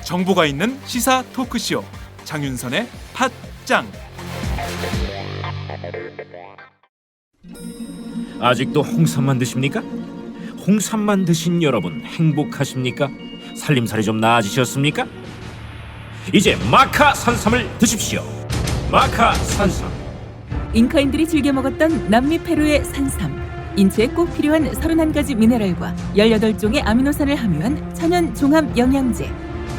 정보가 있는 시사 토크쇼 장윤선의 팟짱. 아직도 홍삼만 드십니까? 홍삼만 드신 여러분 행복하십니까? 살림살이 좀 나아지셨습니까? 이제 마카 산삼을 드십시오. 마카 산삼. 잉카인들이 즐겨 먹었던 남미 페루의 산삼. 인체에 꼭 필요한 31가지 미네랄과 18종의 아미노산을 함유한 천연 종합 영양제.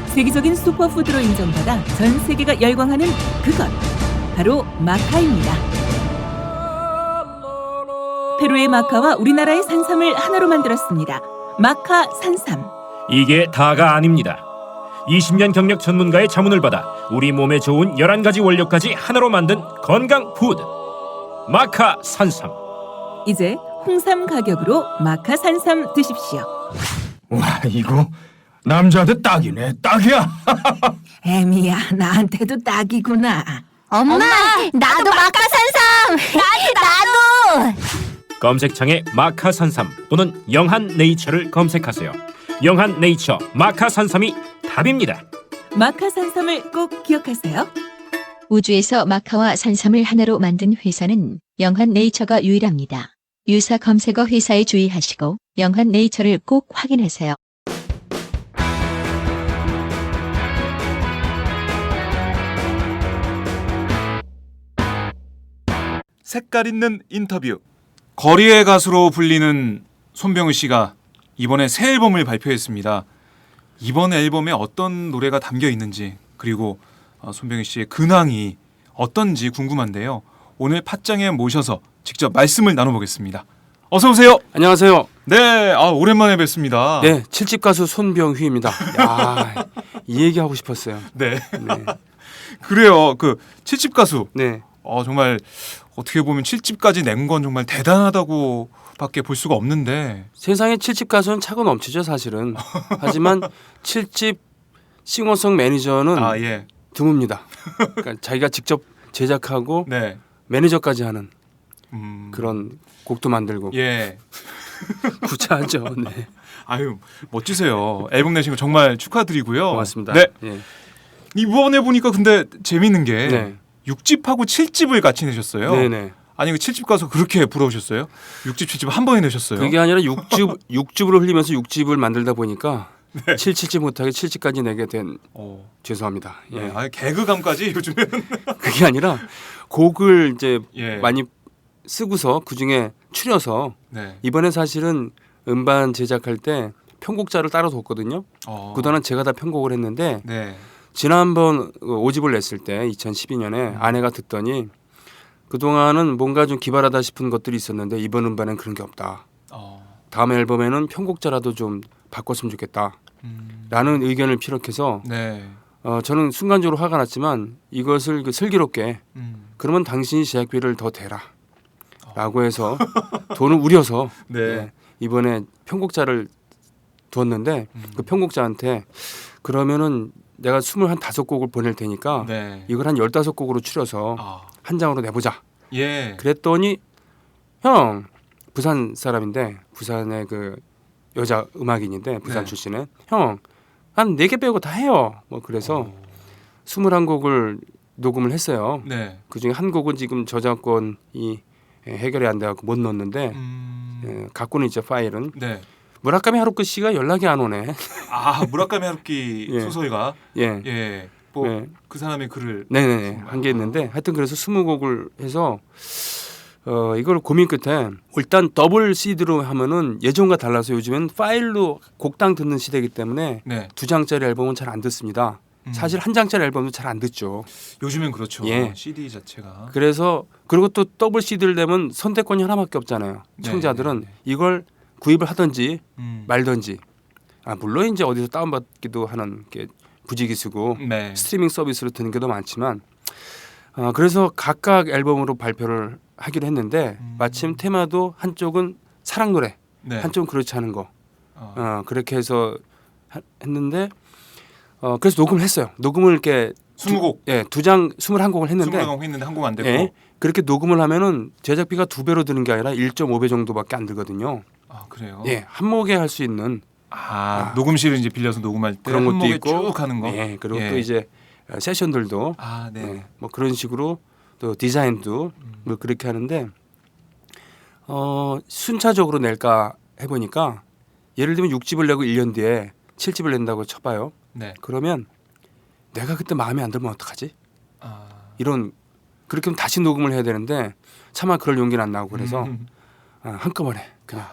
세계적인 슈퍼푸드로 인정받아 전 세계가 열광하는 그것 바로 마카입니다. 페루의 마카와 우리나라의 산삼을 하나로 만들었습니다. 마카 산삼. 이게 다가 아닙니다. 20년 경력 전문가의 자문을 받아 우리 몸에 좋은 11가지 원료까지 하나로 만든 건강 푸드 마카 산삼. 이제 홍삼 가격으로 마카 산삼 드십시오. 와, 이거 남자한테 딱이네. 딱이야. 애미야, 나한테도 딱이구나. 엄마, 나도 마카산삼. 나도. 검색창에 마카 산삼 또는 영한 네이처를 검색하세요. 영한 네이처 마카 산삼이 답입니다. 마카 산삼을 꼭 기억하세요. 우주에서 마카와 산삼을 하나로 만든 회사는 영한 네이처가 유일합니다. 유사 검색어 회사에 주의하시고 영한 네이처를 꼭 확인하세요. 색깔 있는 인터뷰. 거리의 가수로 불리는 손병우 씨가 이번에 새 앨범을 발표했습니다. 이번 앨범에 어떤 노래가 담겨 있는지, 그리고 손병우 씨의 근황이 어떤지 궁금한데요. 오늘 팟짱에 모셔서 직접 말씀을 나눠보겠습니다. 어서 오세요. 안녕하세요. 네, 오랜만에 뵙습니다. 네, 7집 가수 손병휘입니다. 야, 이 얘기 하고 싶었어요. 네. 네. 그래요. 그 7집 가수. 네. 정말 어떻게 보면 7집까지 낸 건 정말 대단하다고밖에 볼 수가 없는데. 세상에 7집 가수는 차고 넘치죠, 사실은. 하지만 7집 싱어송 매니저는 예. 드뭅니다. 그러니까 자기가 직접 제작하고 네. 매니저까지 하는 그런 곡도 만들고. 예. 구차하죠. 네. 아유, 멋지세요. 앨범 내신 거 정말 축하드리고요. 고맙습니다. 네. 예. 이번에 보니까 근데 재밌는 게 네. 6집하고 7집을 같이 내셨어요. 네네. 아니, 그 7집 가서 그렇게 부러우셨어요? 6집, 7집 한 번에 내셨어요? 그게 아니라 6집으로 흘리면서 6집을 만들다 보니까 7, 7집 못하게 7집까지 내게 된 죄송합니다. 예. 네. 개그감까지 요즘에는. 그게 아니라 곡을 이제 예. 많이 쓰고서 그중에 추려서 네. 이번에 사실은 음반 제작할 때 편곡자를 따로 뒀거든요. 그동안 제가 다 편곡을 했는데 네. 지난번 5집을 냈을 때 2012년에 아내가 듣더니 그동안은 뭔가 좀 기발하다 싶은 것들이 있었는데 이번 음반엔 그런 게 없다. 다음 앨범에는 편곡자라도 좀 바꿨으면 좋겠다. 라는 의견을 피력해서 네. 저는 순간적으로 화가 났지만 이것을 슬기롭게 그러면 당신이 제작비를 더 대라 라고 해서 돈을 우려서 네. 예, 이번에 편곡자를 두었는데 그 편곡자한테 그러면은 내가 25곡을 보낼 테니까 네. 이걸 한 15곡으로 추려서 한 장으로 내보자. 예. 그랬더니 형 부산 사람인데 부산의 그 여자 음악인인데 부산 네. 출신에 형 한 4개 빼고 다 해요. 뭐 그래서 21곡을 녹음을 했어요. 네. 그중에 한 곡은 지금 저작권이 해결이 안 돼갖고 못 넣었는데 갖고는 있죠 파일은. 네. 무라카미 하루키 씨가 연락이 안 오네. 무라카미 하루키 예. 소설가. 예. 예. 뭐 네. 그 사람의 글을. 네네네 한 게 있는데 하여튼 그래서 20곡을 해서 이걸 고민 끝에 일단 더블 CD로 하면은 예전과 달라서 요즘엔 파일로 곡당 듣는 시대이기 때문에 네. 2장짜리 앨범은 잘 안 듣습니다. 사실 1장짜리 앨범도 잘 안 듣죠. 요즘엔 그렇죠. 예. CD 자체가. 그래서 그리고 또 더블 CD를 내면 선택권이 하나밖에 없잖아요. 네, 청자들은 네, 네. 이걸 구입을 하든지 말든지. 물론 이제 어디서 다운받기도 하는 게 부지기수고 네. 스트리밍 서비스로 듣는 게 더 많지만 그래서 각각 앨범으로 발표를 하기로 했는데 마침 테마도 한쪽은 사랑 노래, 네. 한쪽은 그렇지 않은 거 그렇게 해서 했는데 그래서 녹음을 했어요. 녹음을 이렇게 20곡, 예, 2장 21곡을 했는데 20곡 했는데 한 곡 안 되고. 예, 그렇게 녹음을 하면은 제작비가 2배로 드는 게 아니라 1.5배 정도밖에 안 들거든요. 아 그래요? 예, 한 목에 할 수 있는 녹음실을 이제 빌려서 녹음할 때 그런 한 것도 목에 있고, 쭉 하는 거. 예, 그리고 예. 또 이제 세션들도 네. 예, 뭐 그런 식으로 또 디자인도 뭐 그렇게 하는데 순차적으로 낼까 해보니까 예를 들면 6집을 내고 1년 뒤에 7집을 낸다고 쳐봐요. 네. 그러면 내가 그때 마음에 안 들면 어떡하지? 아. 이런 그렇게 하면 다시 녹음을 해야 되는데 차마 그럴 용기는 안 나고 그래서 한꺼번에 그냥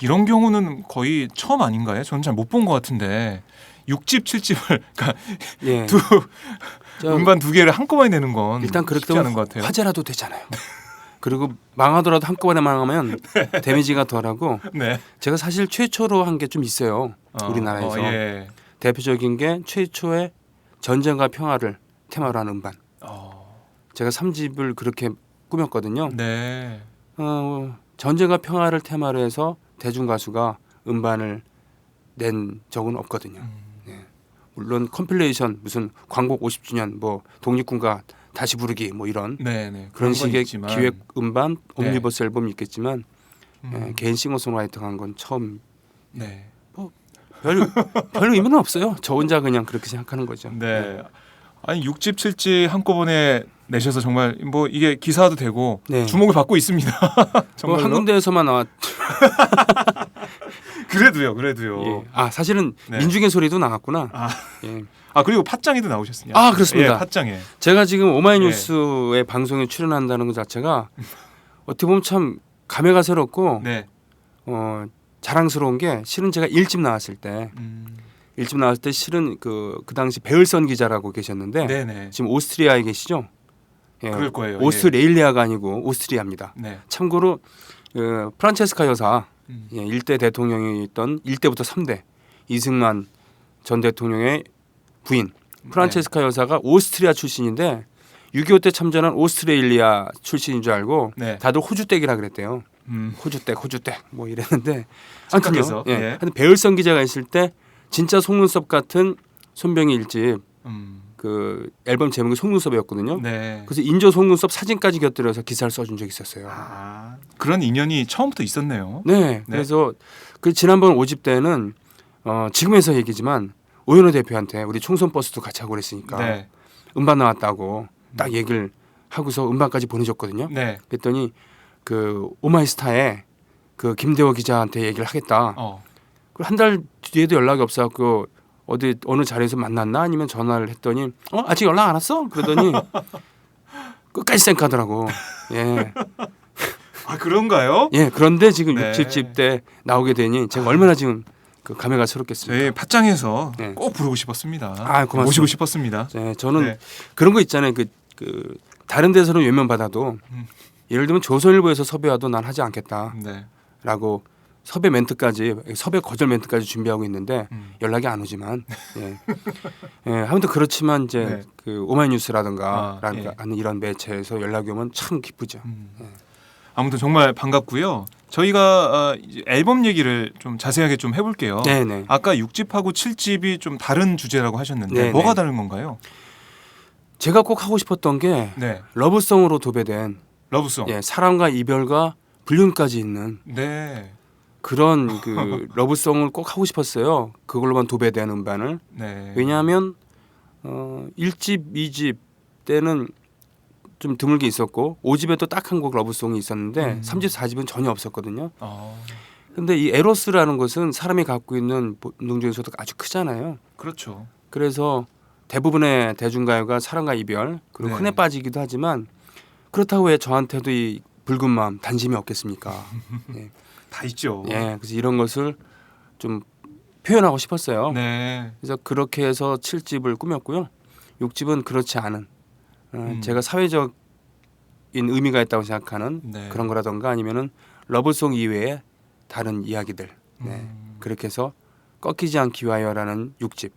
이런 경우는 거의 처음 아닌가요? 저는 잘 못 본 것 같은데 6집, 7집을 그러니까 예. 음반 2개를 한꺼번에 내는 건 일단 그렇게 쉽지 않은 되면 것 같아요. 화제라도 되잖아요. 그리고 망하더라도 한꺼번에 망하면 데미지가 덜하고 네. 제가 사실 최초로 한 게 좀 있어요. 우리나라에서 예. 대표적인 게 최초의 전쟁과 평화를 테마로 한 음반. 제가 3집을 그렇게 꾸몄거든요. 네. 전쟁과 평화를 테마로 해서 대중 가수가 음반을 낸 적은 없거든요. 네. 물론 컴필레이션 무슨 광복 50주년 뭐 독립군가 다시 부르기 뭐 이런 네. 그런 건 식의 있지만. 기획 음반 네. 옴니버스 앨범이 있겠지만 개인 싱어송라이터가 한 건 처음. 네. 별 의미는 없어요. 저 혼자 그냥 그렇게 생각하는 거죠. 네. 아니 6집, 7집 한꺼번에 내셔서 정말 뭐 이게 기사도 되고 네. 주목을 받고 있습니다. 뭐 정말로. 한 군데에서만 나왔. 그래도요. 예. 사실은 네. 민중의 소리도 나왔구나. 아. 예. 그리고 팟짱에도 나오셨어요. 그렇습니다. 예, 팟짱에. 제가 지금 오마이뉴스의 방송에 출연한다는 것 자체가 어떻게 보면 참 감회가 새롭고 네. 자랑스러운 게 실은 제가 1집 나왔을 때 1집 나왔을 때 실은 그 당시 배을선 기자라고 계셨는데 네네. 지금 오스트리아에 계시죠? 예. 그럴 거예요. 오스트레일리아가 아니고 오스트리아입니다. 네. 참고로 프란체스카 여사 예. 1대 대통령이 있던 1대부터 3대 이승만 전 대통령의 부인 프란체스카 여사가 오스트리아 출신인데 6.25 때 참전한 오스트레일리아 출신인 줄 알고 네. 다들 호주댁이라 그랬대요. 호주댁 뭐 이랬는데 착각해서. 예. 예. 하여튼 배을선 기자가 있을 때 진짜 속눈썹 같은 손병희 1집 그 앨범 제목이 속눈썹이었거든요. 네. 그래서 인조 속눈썹 사진까지 곁들여서 기사를 써준 적이 있었어요. 그런 인연이 처음부터 있었네요. 네. 그래서 그 지난번 5집 때는 지금에서 얘기지만 오연호 대표한테 우리 총선 버스도 같이 하고 그랬으니까 네. 음반 나왔다고 딱 얘기를 하고서 음반까지 보내줬거든요. 네. 그랬더니 그 오마이스타에 그 김대호 기자한테 얘기를 하겠다. 한 달 뒤에도 연락이 없어갖고 어디 어느 자리에서 만났나 아니면 전화를 했더니 아직 연락 안 왔어? 그러더니 끝까지 쌩까더라고. 예. 그런가요? 예. 그런데 지금 네. 6, 7집 때 나오게 되니 제가 얼마나 지금 그 감회가 새롭겠습니까? 저희 팟짱에서 네. 꼭 부르고 싶었습니다. 고맙습니다. 모시고 싶었습니다. 네, 저는 네. 그런 거 있잖아요. 그 다른 데서는 외면 받아도 예를 들면 조선일보에서 섭외와도 난 하지 않겠다라고 네. 섭외 멘트까지 섭외 거절 멘트까지 준비하고 있는데 연락이 안 오지만 아무튼 그렇지만 이제 네. 그 오마이뉴스라든가 예. 하는 이런 매체에서 연락이 오면 참 기쁘죠. 아무튼 정말 반갑고요. 저희가 이제 앨범 얘기를 좀 자세하게 좀 해볼게요. 네네. 아까 6집하고 7집이 좀 다른 주제라고 하셨는데 네네. 뭐가 다른 건가요? 제가 꼭 하고 싶었던 게 네. 러브송으로 도배된 러브송. 사랑과 이별과 불륜까지 있는 네. 그런 그 러브송을 꼭 하고 싶었어요. 그걸로만 도배된 음반을. 네. 왜냐하면 1집, 2집 때는 좀 드물게 있었고 5집에 또 딱 한 곡 러브송이 있었는데 3집, 4집은 전혀 없었거든요. 근데 이 에로스라는 것은 사람이 갖고 있는 본능 중에서도 아주 크잖아요. 그렇죠. 그래서 대부분의 대중가요가 사랑과 이별 그리고 네. 흔해 빠지기도 하지만 그렇다고 왜 저한테도 이 붉은 마음 단심이 없겠습니까? 예. 다 있죠. 그래서 이런 것을 좀 표현하고 싶었어요. 네. 그래서 그렇게 해서 7집을 꾸몄고요. 6집은 그렇지 않은 제가 사회적인 의미가 있다고 생각하는 네. 그런 거라던가 아니면은 러브송 이외의 다른 이야기들 그렇게 해서 꺾이지 않기 위하여라는 6집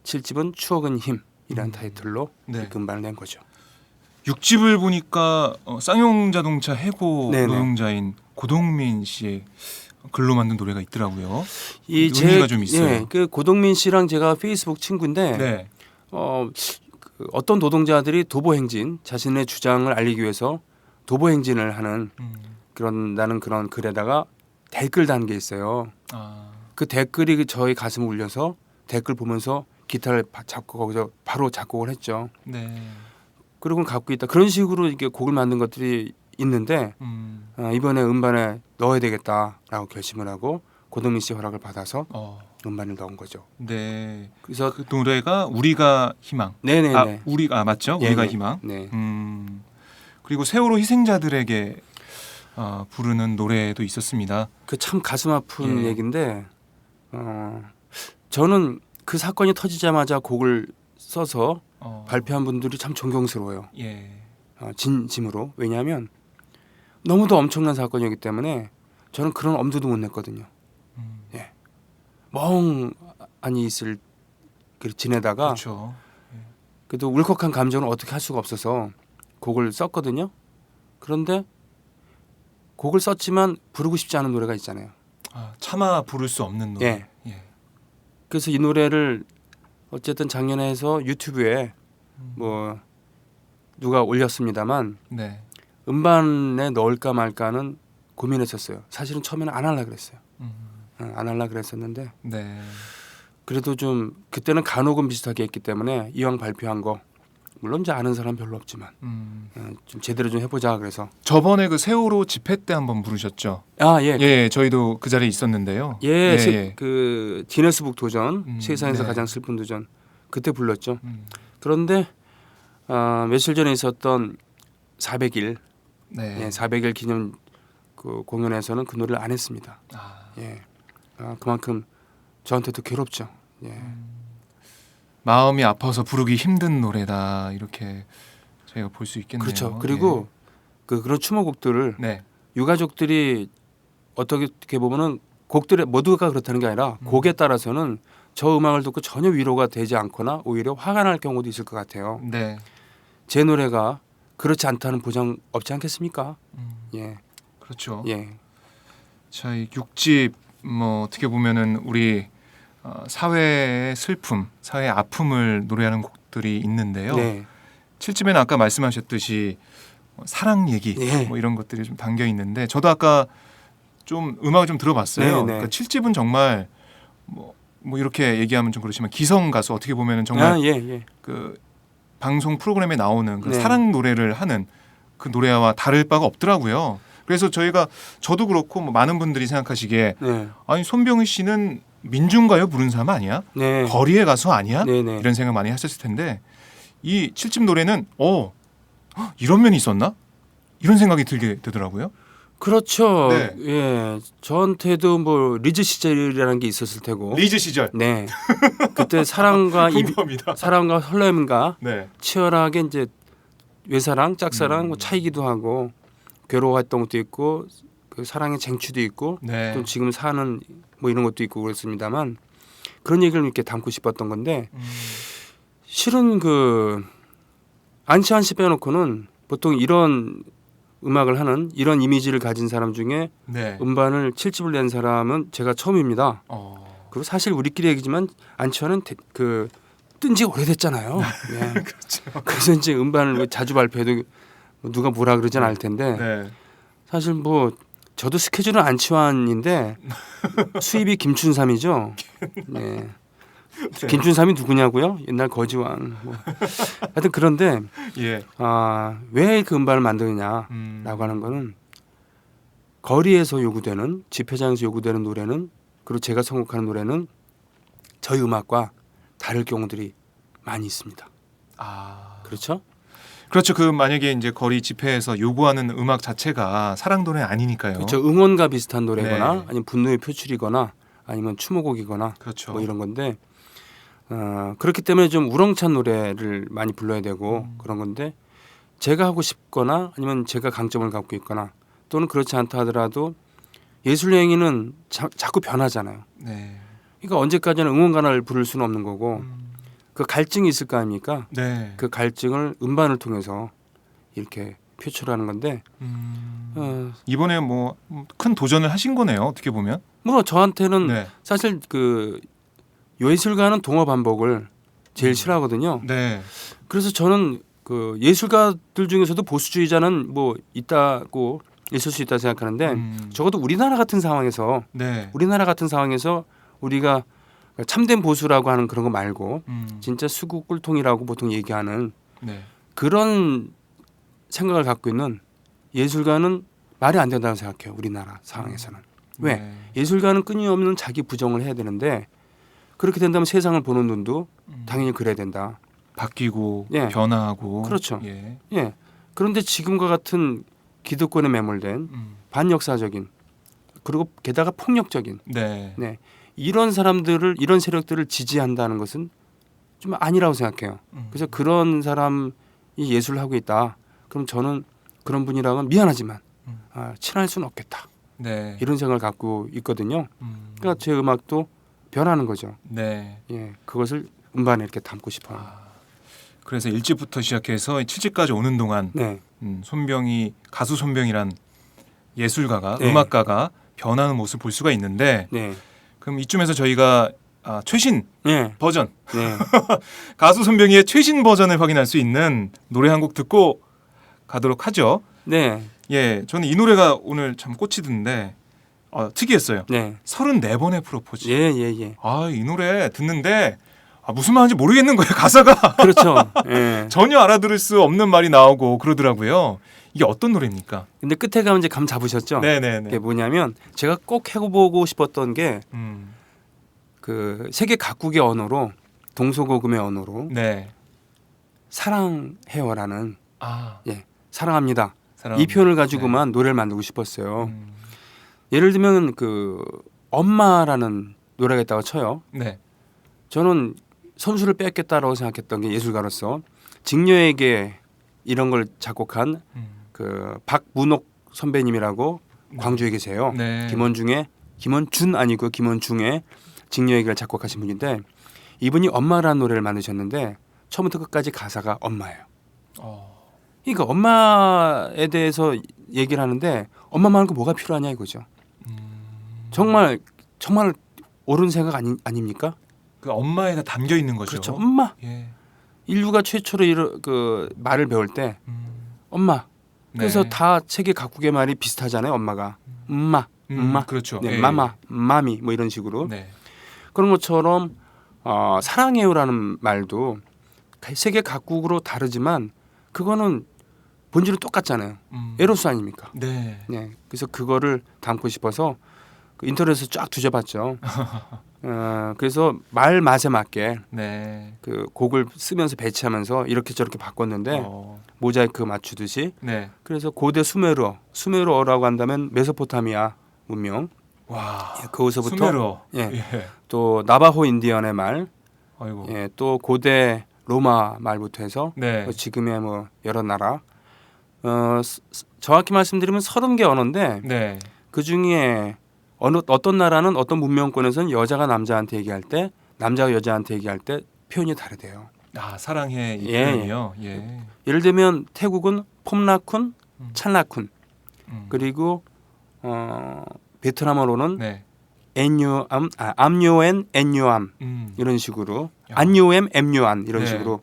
7집은 추억은 힘이라는 타이틀로 네. 그 음반을 낸 거죠. 6집을 보니까 쌍용자동차 해고 네네. 노동자인 고동민 씨의 글로 만든 노래가 있더라고요. 이 의미가 좀 있어요. 그 고동민 씨랑 제가 페이스북 친구인데 네. 그 어떤 노동자들이 도보 행진, 자신의 주장을 알리기 위해서 도보 행진을 하는 그런 글에다가 댓글 단 게 있어요. 그 댓글이 저희 가슴을 울려서 댓글 보면서 기타를 잡고 거기서 바로 작곡을 했죠. 네. 그리고 갖고 있다. 그런 식으로 이렇게 곡을 만든 것들이 있는데 이번에 음반에 넣어야 되겠다라고 결심을 하고 고동민 씨 허락을 받아서 음반을 넣은 거죠. 네. 그래서 그 노래가 우리가 희망. 네네네. 우리가 맞죠? 예, 우리가 예. 희망. 네. 그리고 세월호 희생자들에게 부르는 노래도 있었습니다. 그 참 가슴 아픈 예. 얘기인데 저는 그 사건이 터지자마자 곡을 써서 발표한 분들이 참 존경스러워요. 예. 진심으로. 왜냐하면 너무도 엄청난 사건이기 때문에 저는 그런 엄두도 못 냈거든요. 예. 멍하니 있을 지내다가 그렇죠. 그래도 울컥한 감정을 어떻게 할 수가 없어서 곡을 썼거든요. 그런데 곡을 썼지만 부르고 싶지 않은 노래가 있잖아요. 차마 부를 수 없는 노래. 예. 그래서 이 노래를 어쨌든 작년에 해서 유튜브에 뭐 누가 올렸습니다만 네. 음반에 넣을까 말까는 고민했었어요. 사실은 처음에는 안 하려고 그랬어요. 안 하려고 그랬었는데 네. 그래도 좀 그때는 간혹은 비슷하게 했기 때문에 이왕 발표한 거 물론 이제 아는 사람 별로 없지만 좀 제대로 좀 해보자 그래서 저번에 그 세월호 집회 때 한번 부르셨죠? 예. 예, 저희도 그 자리에 있었는데요. 그 기네스북 도전 세상에서 네. 가장 슬픈 도전 그때 불렀죠. 그런데 며칠 전에 있었던 400일 네. 400일 기념 그 공연에서는 그 노래를 안 했습니다. 그만큼 저한테도 괴롭죠. 예. 마음이 아파서 부르기 힘든 노래다 이렇게 저희가 볼 수 있겠네요. 그렇죠. 그리고 그런 추모곡들을 네. 유가족들이 어떻게 보면은 곡들의 모두가 그렇다는 게 아니라 곡에 따라서는 저 음악을 듣고 전혀 위로가 되지 않거나 오히려 화가 날 경우도 있을 것 같아요. 네. 제 노래가 그렇지 않다는 보장 없지 않겠습니까? 예. 그렇죠. 예. 자, 이 6집 뭐 어떻게 보면은 우리 사회의 슬픔, 사회의 아픔을 노래하는 곡들이 있는데요. 네. 7집에는 아까 말씀하셨듯이 사랑 얘기 예. 뭐 이런 것들이 좀 담겨 있는데 저도 아까 좀 음악을 좀 들어봤어요. 네, 네. 그러니까 7집은 정말 뭐 이렇게 얘기하면 좀 그렇지만 기성 가수 어떻게 보면은 정말 예. 그 방송 프로그램에 나오는 그 네. 사랑 노래를 하는 그 노래와 다를 바가 없더라고요. 그래서 저도 그렇고 뭐 많은 분들이 생각하시기에 네. 아니 손병희 씨는 민중가요 부른 사람 아니야? 네. 거리의 가수 아니야? 네네. 이런 생각 많이 하셨을 텐데 이 7집 노래는 이런 면이 있었나? 이런 생각이 들게 되더라고요. 그렇죠. 네. 예. 저한테도 뭐 리즈 시절이라는 게 있었을 테고. 리즈 시절. 네. 그때 사랑과 궁금합니다. 사랑과 설렘과 네. 치열하게 이제 외사랑, 짝사랑 뭐 차이기도 하고 괴로워했던 것도 있고 그 사랑의 쟁취도 있고 네. 또 지금 사는 뭐 이런 것도 있고 그랬습니다만 그런 얘기를 이렇게 담고 싶었던 건데 실은 그 안치환 씨 빼놓고는 보통 이런 음악을 하는 이런 이미지를 가진 사람 중에 네. 음반을 7집을 낸 사람은 제가 처음입니다. 그리고 사실 우리끼리 얘기지만 안치환은 뜬 지 오래됐잖아요. 예. 그렇죠. 그래서 이제 음반을 자주 발표해도 누가 뭐라 그러진 않을 텐데 네. 사실 뭐 저도 스케줄은 안치환인데 수입이 김춘삼이죠. 네. 김춘삼이 누구냐고요? 옛날 거지왕. 뭐. 하여튼 그런데 예. 왜 그 음반을 만드느냐라고 하는 거는 거리에서 요구되는 집회장에서 요구되는 노래는 그리고 제가 선곡하는 노래는 저희 음악과 다를 경우들이 많이 있습니다. 그렇죠? 그렇죠. 그 만약에 이제 거리 집회에서 요구하는 음악 자체가 사랑 노래 아니니까요. 그렇죠. 응원과 비슷한 노래거나 네. 아니면 분노의 표출이거나 아니면 추모곡이거나 그렇죠. 뭐 이런 건데 그렇기 때문에 좀 우렁찬 노래를 많이 불러야 되고 그런 건데 제가 하고 싶거나 아니면 제가 강점을 갖고 있거나 또는 그렇지 않다 하더라도 예술 행위는 자꾸 변하잖아요. 네. 그러니까 언제까지나 응원가를 부를 수는 없는 거고 그 갈증이 있을 거 아닙니까? 네. 그 갈증을 음반을 통해서 이렇게 표출하는 건데 이번에 뭐 큰 도전을 하신 거네요. 어떻게 보면. 뭐 저한테는 네. 사실 그 예술가는 동어 반복을 제일 싫어하거든요. 네. 그래서 저는 그 예술가들 중에서도 보수주의자는 뭐 있다고 있을 수 있다 생각하는데 적어도 우리나라 같은 상황에서 네. 우리가 참된 보수라고 하는 그런 거 말고 음. 진짜 수구 꿀통이라고 보통 얘기하는 네. 그런 생각을 갖고 있는 예술가는 말이 안 된다고 생각해요. 우리나라 상황에서는. 왜? 네. 예술가는 끊임없는 자기 부정을 해야 되는데 그렇게 된다면 세상을 보는 눈도 당연히 그래야 된다. 바뀌고 예. 변화하고. 그렇죠. 예. 예. 그런데 지금과 같은 기득권에 매몰된 음. 반역사적인 그리고 게다가 폭력적인 네. 네. 이런 세력들을 지지한다는 것은 좀 아니라고 생각해요. 그래서 그런 사람이 예술을 하고 있다. 그럼 저는 그런 분이랑은 미안하지만 친할 수는 없겠다. 네. 이런 생각을 갖고 있거든요. 그러니까 제 음악도 변하는 거죠. 네. 예, 그것을 음반에 이렇게 담고 싶어요. 그래서 1집부터 시작해서 7집까지 오는 동안 네, 가수 손병이란 예술가가 네. 음악가가 변하는 모습 볼 수가 있는데 네, 그럼 이쯤에서 저희가 최신 네, 버전 네. 가수 손병이의 최신 버전을 확인할 수 있는 노래 한 곡 듣고 가도록 하죠. 네, 예, 저는 이 노래가 오늘 참 꽂히던데 특이했어요. 네. 34번의 프로포즈. 예, 예, 예. 이 노래 듣는데 무슨 말인지 모르겠는 거예요. 가사가 그렇죠. 예. 전혀 알아들을 수 없는 말이 나오고 그러더라고요. 이게 어떤 노래입니까? 근데 끝에 가면 이제 감 잡으셨죠? 네네네. 이게 뭐냐면 제가 꼭 해보고 싶었던 게 그 세계 각국의 언어로 동서고금의 언어로 네. 사랑해요라는 예. 사랑합니다. 사랑합니다. 이 표현을 가지고만 노래를 만들고 싶었어요. 네. 예를 들면 그 엄마라는 노래가 있다고 쳐요. 네. 저는 선수를 뺏겠다라고 생각했던 게 예술가로서 직녀에게 이런 걸 작곡한 그 박문옥 선배님이라고 광주에 계세요. 네. 김원준 아니고 김원중의 직녀에게를 작곡하신 분인데 이분이 엄마라는 노래를 만드셨는데 처음부터 끝까지 가사가 엄마예요. 그러니까 엄마에 대해서 얘기를 하는데 엄마 말고 뭐가 필요하냐 이거죠. 정말 옳은 생각 아닙니까? 그 엄마에 다 담겨 있는 거죠. 그렇죠. 엄마. 예. 인류가 최초로 그 말을 배울 때 엄마. 그래서 네. 다 세계 각국의 말이 비슷하잖아요. 엄마가 엄마, 엄마, 그렇죠. 네, 예. 마마, 마미 뭐 이런 식으로 네. 그런 것처럼 사랑해요라는 말도 세계 각국으로 다르지만 그거는 본질은 똑같잖아요. 에로스 아닙니까? 네. 네. 그래서 그거를 담고 싶어서 그 인터넷에서 쫙 뒤져봤죠. 그래서 말 맛에 맞게 네. 그 곡을 쓰면서 배치하면서 이렇게 저렇게 바꿨는데 모자이크 맞추듯이. 네. 그래서 고대 수메르어라고 한다면 메소포타미아 문명. 와. 예, 거기서부터 수메르어. 예. 예. 또 나바호 인디언의 말, 아이고. 예, 또 고대 로마 말부터 해서 네. 또 지금의 뭐 여러 나라. 정확히 말씀드리면 30개 언어인데 네. 그 중에 어떤 나라는 어떤 문명권에서는 여자가 남자한테 얘기할 때 남자가 여자한테 얘기할 때 표현이 다르대요. 사랑해 이 예. 표현이요. 예. 예를 들면 태국은 폼라쿤, 찰라쿤 그리고 베트남어로는 네. 암요엔 엔요암 이런 식으로 안요엠 엠요안 이런 네. 식으로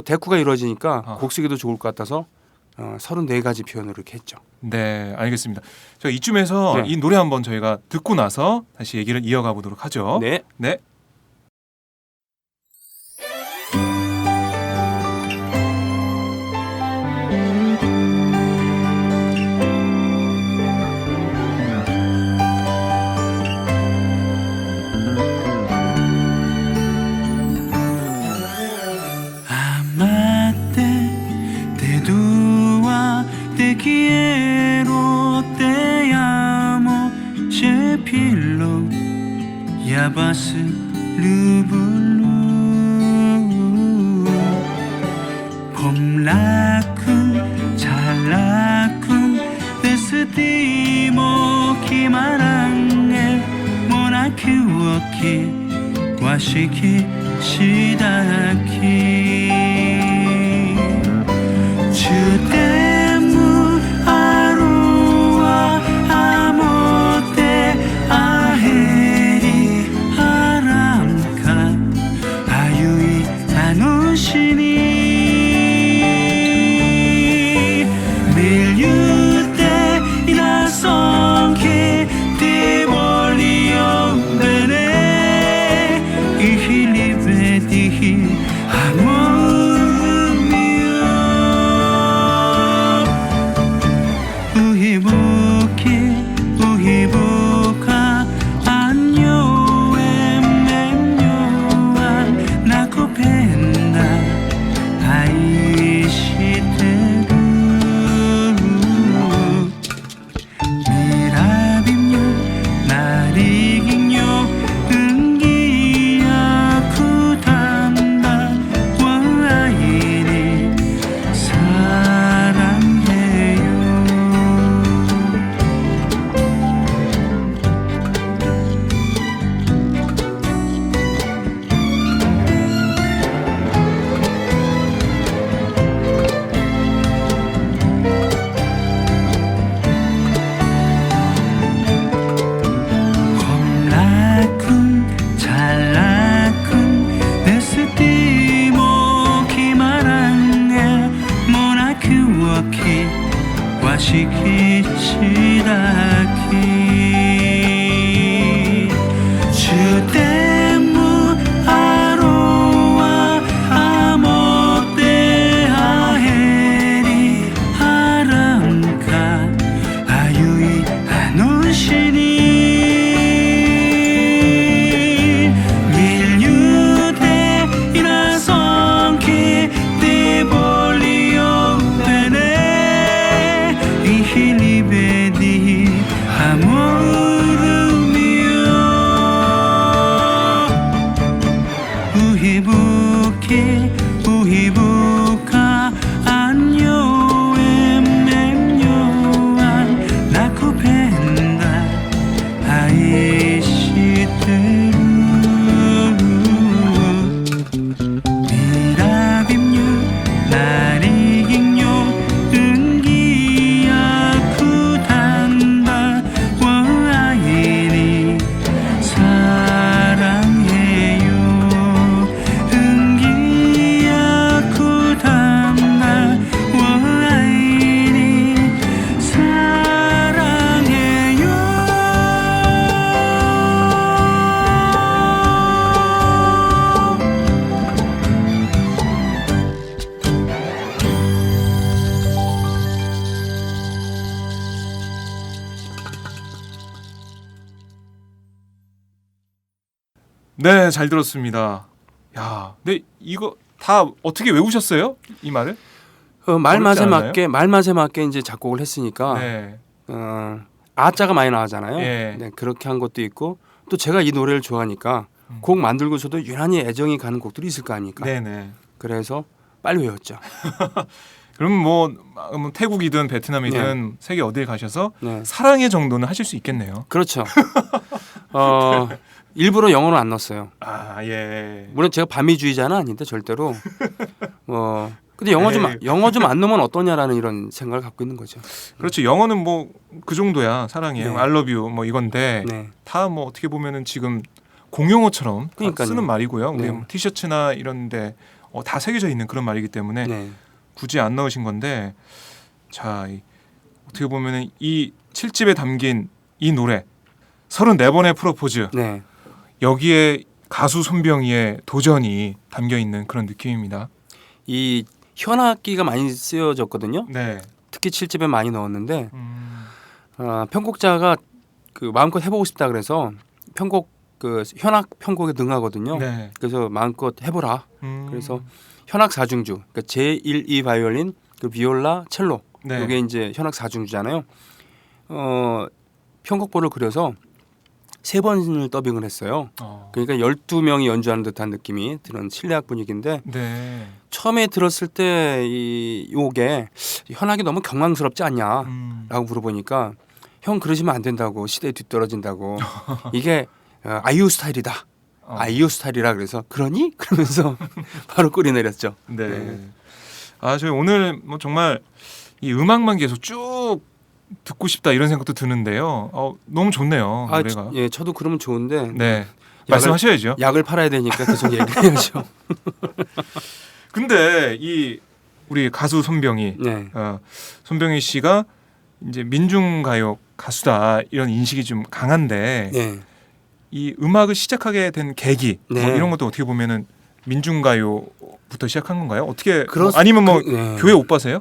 대꾸가 이루어지니까 어. 곡 쓰기도 좋을 것 같아서 34가지 표현을 이렇게 했죠. 네, 알겠습니다. 저 이쯤에서 네. 이 노래 한번 저희가 듣고 나서 다시 얘기를 이어가 보도록 하죠. 네. 네. Amate te dua te quiero te amo che pillo yabas lubulu 봄라쿤 잘라쿤 데스티모 키마랑에 모나키워키 와시키 시다키 주데무 아루와 아모테 아헤리 아람카 아유이 시키시다키 주대무 아로와 아모테 아헤리 아람카 아유이 아누시니 밀유대 이라성키 데볼리오 베네 이힐리베디 아모르미오 우히부키 우히부카 안요에 맴요한 나쿠펜다 아이시테루 미라빔유 나리깅요 은기야 쿠단바 와이리 사랑해요 은기야 쿠단바 와이리 사랑해요. 네, 잘 들었습니다. 야, 근데 이거 다 어떻게 외우셨어요? 이 말을? 말맛에 어렵지 말맛에 맞게 이제 작곡을 했으니까 네. 아자가 많이 나가잖아요. 예. 네, 그렇게 한 것도 있고 또 제가 이 노래를 좋아하니까 곡 만들고서도 유난히 애정이 가는 곡들이 있을 거 아닙니까? 네, 네. 그래서 빨리 외웠죠. 그럼 뭐 태국이든 베트남이든 세계 어딜 가셔서 네. 사랑의 정도는 하실 수 있겠네요. 그렇죠. 일부러 영어는 안 넣었어요. 아, 예. 물론 제가 반미주의자는 아닌데 절대로. 근데 영어 네. 좀 안 넣으면 어떠냐라는 이런 생각을 갖고 있는 거죠. 그렇죠. 영어는 뭐 그 정도야. 사랑해. 네. I love you 뭐 이건데 네. 다 뭐 어떻게 보면은 지금 공용어처럼 다 그러니까요. 쓰는 말이고요. 우리 네. 뭐 티셔츠나 이런데 다 새겨져 있는 그런 말이기 때문에 네. 굳이 안 넣으신 건데 자 어떻게 보면은 이 7집에 담긴 이 노래 34번의 프로포즈 네. 여기에 가수 손병희의 도전이 담겨 있는 그런 느낌입니다. 이 현악기가 많이 쓰여졌거든요. 네. 특히 7집에 많이 넣었는데 편곡자가 그 마음껏 해보고 싶다 그래서 편곡 그 현악 편곡에 능하거든요. 네. 그래서 마음껏 해보라. 음. 그래서 현악 사중주, 그러니까 제1, 2 바이올린, 그 비올라, 첼로 네. 이게 이제 현악 사중주잖아요. 편곡본을 그려서 3번을 더빙을 했어요. 그러니까 12명이 연주하는 듯한 느낌이 드는 실내악 분위기인데 네. 처음에 들었을 때 요게 현악이 너무 경황스럽지 않냐? 라고 물어보니까 형 그러시면 안 된다고 시대에 뒤떨어진다고 이게 아이유 스타일이다. 아이유 스타일이라 그래서 그러니? 그러면서 바로 꼬리 내렸죠. 네. 네. 아 저희 오늘 뭐 정말 이 음악만 계속 쭉 듣고 싶다 이런 생각도 드는데요. 너무 좋네요 노래가. 예, 저도 그러면 좋은데 네. 말씀하셔야죠. 약을 팔아야 되니까 계속 얘기해야죠. 근데 이 우리 가수 손병희, 네. 손병희 씨가 이제 민중가요 가수다 이런 인식이 좀 강한데 네. 이 음악을 시작하게 된 계기 뭐 네. 이런 것도 어떻게 보면은 민중가요부터 시작한 건가요? 어떻게 그렇- 아니면 뭐 네. 교회 오빠세요?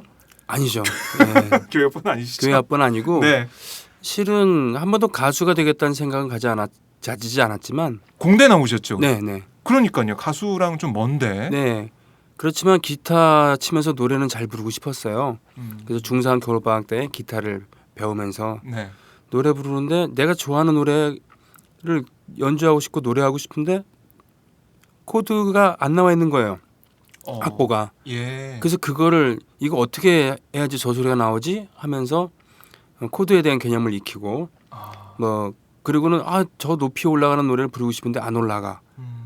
아니죠. 네. 교회 오빠는 아니시죠? 교회 앞은 아니고 네. 실은 한 번도 가수가 되겠다는 생각은 가지지 않았지만 공대 나오셨죠? 네, 네. 그러니까요. 가수랑 좀 먼데. 네. 그렇지만 기타 치면서 노래는 잘 부르고 싶었어요. 그래서 중3 겨울방학 때 기타를 배우면서 네. 노래 부르는데 내가 좋아하는 노래를 연주하고 싶고 노래하고 싶은데 코드가 안 나와 있는 거예요. 악보가. 예. 그래서 그거를 이거 어떻게 해야지 저 소리가 나오지 하면서 코드에 대한 개념을 익히고 뭐 그리고는 저 높이 올라가는 노래를 부르고 싶은데 안 올라가.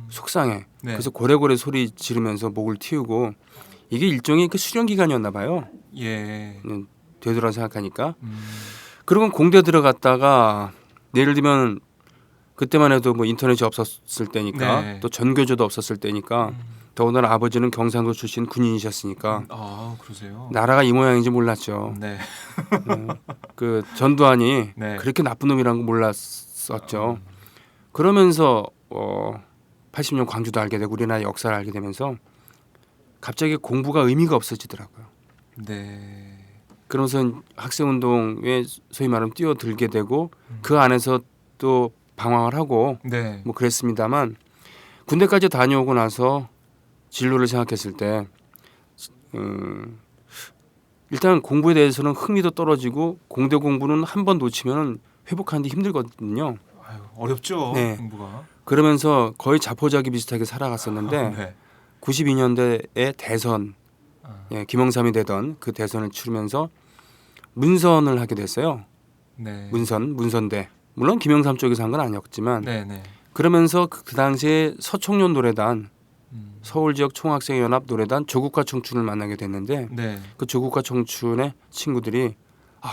속상해. 네. 그래서 고래고래 소리 지르면서 목을 틔우고 이게 일종의 그 수련 기간이었나 봐요. 예. 되돌아 생각하니까. 그리고 공대 들어갔다가 예를 들면 그때만 해도 뭐 인터넷이 없었을 때니까 네. 또 전교조도 없었을 때니까 더군다나 아버지는 경상도 출신 군인이셨으니까 아, 그러세요? 나라가 이 모양인지 몰랐죠. 네. 그 전두환이 네. 그렇게 나쁜 놈이라는 거 몰랐었죠. 그러면서 80년 광주도 알게 되고 우리나라 역사를 알게 되면서 갑자기 공부가 의미가 없어지더라고요. 네. 그러면서 학생운동에 소위 말하면 뛰어들게 되고 그 안에서 또 방황을 하고 네. 뭐 그랬습니다만 군대까지 다녀오고 나서 진로를 생각했을 때 일단 공부에 대해서는 흥미도 떨어지고 공대 공부는 한 번 놓치면 회복하는데 힘들거든요. 아유, 어렵죠. 네. 공부가. 그러면서 거의 자포자기 비슷하게 살아갔었는데 네. 92년대에 대선 아. 김영삼이 되던 그 대선을 치르면서 문선을 하게 됐어요. 네. 문선대. 물론 김영삼 쪽에서 한 건 아니었지만 네, 네. 그러면서 그 당시에 서청년 노래단 음. 서울 지역 총학생연합 노래단 조국과 청춘을 만나게 됐는데 네. 그 조국과 청춘의 친구들이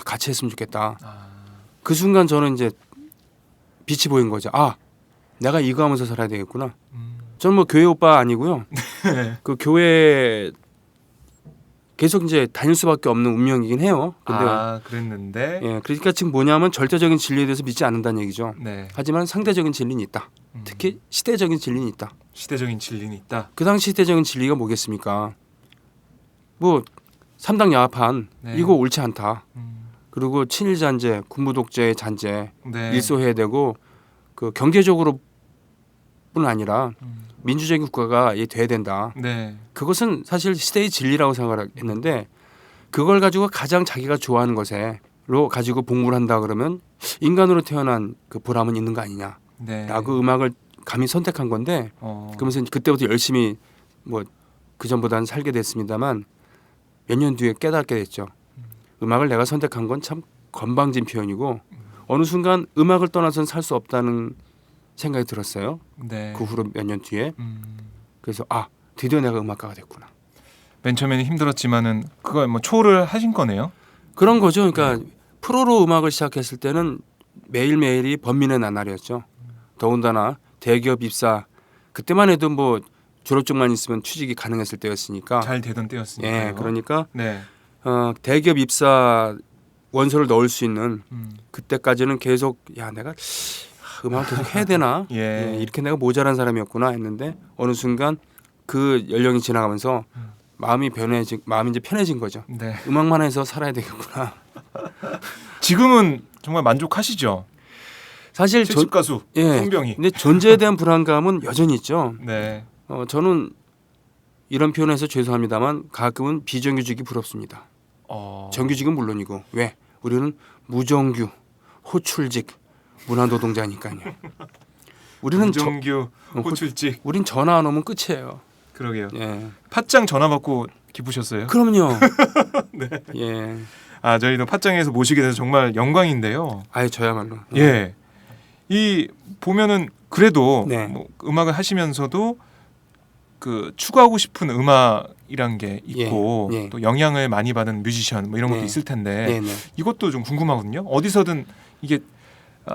같이 했으면 좋겠다. 아. 그 순간 저는 이제 빛이 보인 거죠. 내가 이거 하면서 살아야 되겠구나. 저는 뭐 교회 오빠 아니고요. 네. 그 교회 계속 이제 다닐 수밖에 없는 운명이긴 해요. 근데 그랬는데. 그러니까 지금 뭐냐면 절대적인 진리에 대해서 믿지 않는다는 얘기죠. 네. 하지만 상대적인 진리는 있다. 특히 시대적인 진리는 있다. 시대적인 진리는 있다. 그 당시 시대적인 진리가 뭐겠습니까? 뭐 3당 야합한 네. 이거 옳지 않다. 음. 그리고 친일 잔재, 군부 독재의 잔재 네. 일소해야 되고 그 경제적으로뿐 아니라 음. 민주적인 국가가 돼야 된다. 네. 그것은 사실 시대의 진리라고 생각을 했는데 그걸 가지고 가장 자기가 좋아하는 것에로 가지고 복무를 한다 그러면 인간으로 태어난 그 보람은 있는 거 아니냐라고 네. 음악을 감히 선택한 건데 그러면서 그때부터 열심히 뭐 그전보다는 살게 됐습니다만 몇 년 뒤에 깨닫게 됐죠. 음악을 내가 선택한 건 참 건방진 표현이고 어느 순간 음악을 떠나서는 살 수 없다는 생각이 들었어요. 네. 그 후로 몇 년 뒤에. 음. 그래서 드디어 내가 음악가가 됐구나. 맨 처음에는 힘들었지만은 그걸 뭐 초월을 하신 거네요. 그런 거죠. 그러니까 프로로 음악을 시작했을 때는 매일매일이 번민의 나날이었죠. 더군다나 대기업 입사 그때만 해도 뭐 졸업증만 있으면 취직이 가능했을 때였으니까. 잘 되던 때였으니까요. 그러니까 네. 대기업 입사 원서를 넣을 수 있는 음. 그때까지는 계속 내가 음악을 계속 해야 되나? 예. 이렇게 내가 모자란 사람이었구나 했는데 어느 순간 그 연령이 지나가면서 마음이 이제 편해진 거죠. 네. 음악만 해서 살아야 되겠구나. 지금은 정말 만족하시죠? 사실 70 가수 송병희. 근데 존재에 대한 불안감은 여전히 있죠. 네. 저는 이런 표현해서 죄송합니다만 가끔은 비정규직이 부럽습니다. 정규직은 물론이고 왜? 우리는 무정규, 호출직, 문화노동자니까요. 우리는 무정규, 호출직. 우린 전화 안 오면 끝이에요. 그러게요. 예. 팟짱 전화 받고 기쁘셨어요? 그럼요. 네. 예. 저희도 팟짱에서 모시게 돼서 정말 영광인데요. 저야말로. 예. 이 보면은 그래도 네. 뭐 음악을 하시면서도 그 추구하고 싶은 음악이란 게 있고 예. 또 영향을 많이 받은 뮤지션 뭐 이런 것도 네. 있을 텐데 네. 이것도 좀 궁금하거든요. 어디서든 이게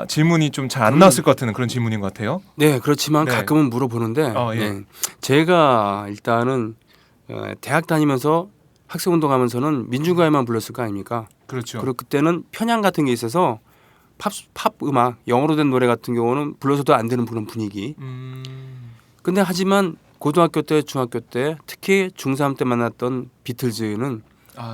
질문이 좀 잘 안 나왔을 것 같은 그런 질문인 것 같아요. 네, 그렇지만 네. 가끔은 물어보는데 예. 제가 일단은 대학 다니면서 학생운동하면서는 민중가요만 불렀을 거 아닙니까? 그렇죠. 그리고 그때는 편향 같은 게 있어서 팝 음악, 영어로 된 노래 같은 경우는 불러서도 안 되는 그런 분위기. 근데 하지만 고등학교 때, 중학교 때, 특히 중3 때 만났던 비틀즈는